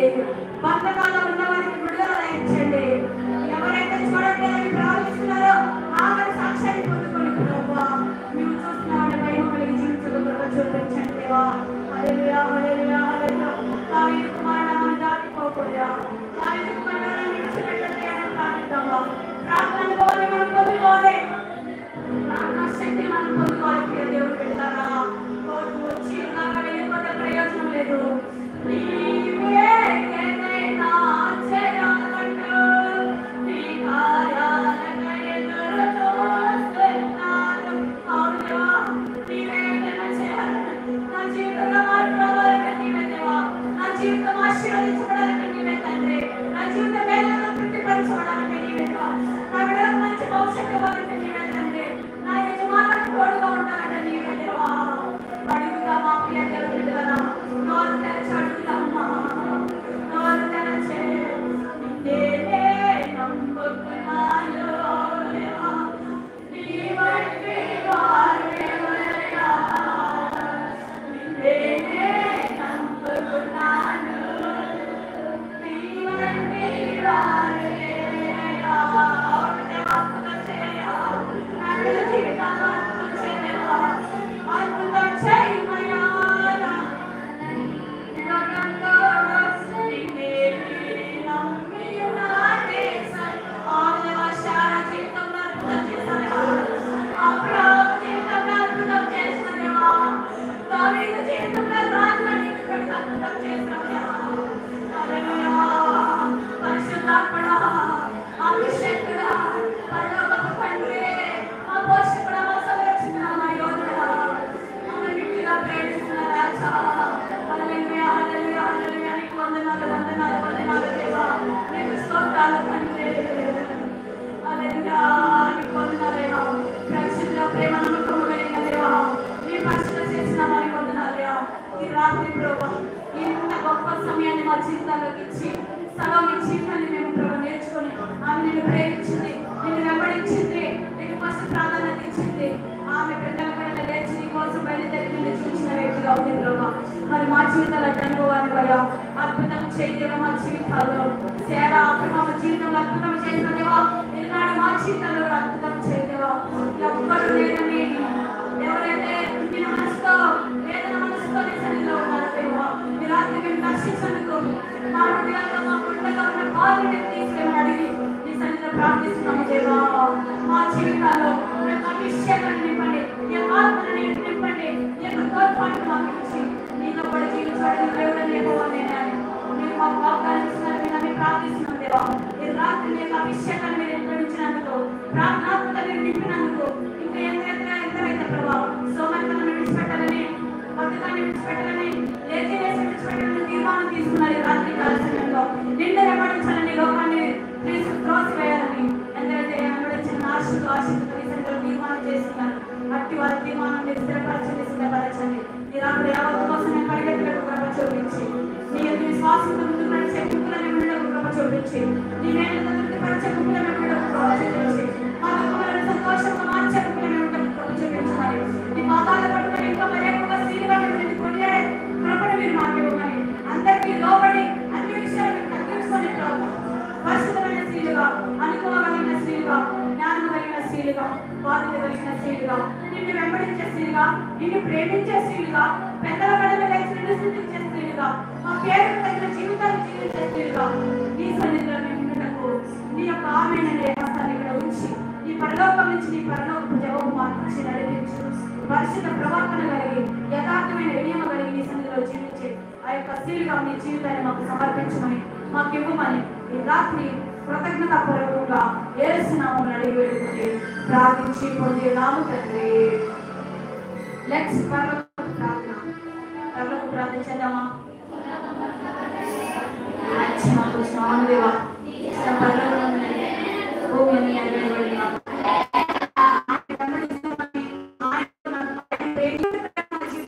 బంధకాల్లో ఉన్న వారికి విడుదల దయచేయండి. ఎవరైతే చూడట్లేదని ప్రార్థిస్తున్నారో ఆమె సాక్ష్యాన్ని పొందుకొని ప్రభువా మేము చూస్తున్నామని భయం కలిగి జీవించగల చూపించండి దేవా. హల్లెలూయా, హల్లెలూయా, హల్లెలూయా. దావీదు కుమారుడు దాటిపోకూడదా, దావీదు కుమారుడు విడిచిపెట్టండి అని ప్రార్థిద్దామా. ప్రార్థన పోవాలి, మనం పొందుకోవాలి. శక్తి మనం పొందుకోవాలి. దేవుడు పెట్టారా వచ్చి వెళ్ళిపోతే ప్రయోజనం లేదు. నీవే ఏదైనా చేయాలంటూ నీ కార్యాలను ఎదురు చూస్తున్నాను. అవును నీవే ఏదైనా చేయాలంటే నా జీవితంలో మాట్లాడాలంటే నీవే దేవా. నా జీవితం ఆశీర్వదించబడాలంటే నీవే తండ్రి. నా జీవితం వేదనను తృప్తిపరచబడాలంటే నీవే దేవా. నా బిడ్డలకు మంచి భవిష్యత్తు ఇవ్వాలంటే నీవే తండ్రి. నా యజమానులకు తోడుగా ఉండాలంటే నీవే దేవా. అడుగుతామా ప్రియ దేవుని బిడ్డలారా, నోరు తెరచి అడుగుతామా. నోరు తెరచి నిన్నే నమ్ముకున్నాను దేవా. నీ వంటి వారు ఎవరయ్యా. నిన్నే నమ్ముకున్నాను, నీ వంటి వారు ఎవరయ్యా. అద్భుతం చేయాలి నా జీవితాల్లో, అద్భుతం చేయాలి, అద్భుతం చేయమయ్యా. ఇంత గొప్ప సమయాన్ని మా జీవితాల్లోకి ఇచ్చి సగం మీ జీవితాన్ని మేము ప్రభు నేర్చుకొని ఆమె నిన్ను ప్రేమించింది, నిన్ను వెంబడించింది, నీకు ఫస్ట్ ప్రాధాన్యత ఇచ్చింది. ఆమె పెద్దల పైన లేచి నీ కోసం బయలుదేరి నిన్ను చూసిన వ్యక్తిగా ఉంది ప్రభు. మరి మా జీవితాలు అనుభవాన్ని కూడా అద్భుతం చేయదేవా. మా జీవితాల్లో సేవ మా జీవితంలో అద్భుతం చేయదేవా. ఈనాడు మా జీవితంలో అద్భుతం చేయదేవా. ఎవ్వరు లేదని ఎవరైతే నిన్న మనసుతో వేదన మనసుతో నీ సన్నిధిలో ఉన్నారో దేవా, ఈ రాత్రి మేము దర్శించేందుకు మా హృదయాల్లో మా గుండెలో ఉన్న బాధని తీసుకెళ్ళి అడిగి నీ సన్నిధిలో ప్రార్థిస్తున్నాము దేవా. మా జీవితాల్లో అభిషేకాన్ని నింపండి, నీ ఆత్మని నింపండి, నీ తోడ్పాటు మాకు ఇచ్చి నీతో కూడా జీవించడానికి దేవుడు లేకపోవాలి. మీరు మాకు వాగ్దానం ఇస్తున్నారు, మేము ప్రార్థిస్తున్నాం దేవా. ఈ రాత్రి మీకు అభిషేకాన్ని మీరు నిర్వహించినందుకు ప్రార్థన అట్టి వారి తీర్మానాన్ని స్థిరపరచండి, సిద్ధపరచండి. నీ రాత్రి యావత్తు కోసం నేను పరిగెత్తలకు కృప చూపించి, నీ యొక్క విశ్వాసంతో ముందుకు నడిచే గుంపులను విడుదలకు కృప చూపించి, నీ మేలుతో తృప్తిపరిచే గుంపులను విడుదలకు కృప చూపించి, మా దుఃఖములను సంతోషంగా మార్చే గుంపులను విడుదలకు కృప చూపించమని, నీ పాదాల పట్టుకొని ఇంకా మరి ఎక్కువగా శీలుగా మిమ్మల్ని కొనియాడే కృపను మీరు మాకు ఇవ్వమని, అందరికీ లోబడి అన్ని విషయాలను తగ్గించుకొని పరిశుద్ధమైన స్త్రీలుగా, అనుభవం కలిగిన స్త్రీలుగా, జ్ఞానం కలిగిన స్త్రీలుగా, బాధ్యత కలిగిన స్త్రీలుగా, నిన్ను వెంబడించే స్త్రీలుగా, నిన్ను ప్రేమించే స్త్రీలుగా, పెద్దల పడవ లేచి నిన్ను స్థుతించే స్త్రీలుగా, మా పేరుకు తగిన జీవితాన్ని జీవించే స్త్రీలుగా, నీ సన్నిధిలో మేము ఉండటకు నీ యొక్క ఆమెను హస్తాన్ని ఇక్కడ ఉంచి, నీ పరలోకం నుంచి నీ పరలోకపు జవాబు మార్చి నడిపించు. పరిశుద్ధ ప్రవర్తన కలిగి, యథార్థమైన వినియమ కలిగి నీ సన్నిధిలో జీవించే ఆ యొక్క స్త్రీలుగా నీ జీవితాన్ని మాకు సమర్పించమని, మాకు ఇవ్వమని ఈ రాత్రి కృతజ్ఞతాపూర్వకంగా యేసు నామములో అడిగి వేడుకొని ప్రార్థించి పొందున్నాము తండ్రి. లెట్స్ పరలోకపు ప్రార్థన చేద్దామా? మంచి మాకు స్వామి దేవా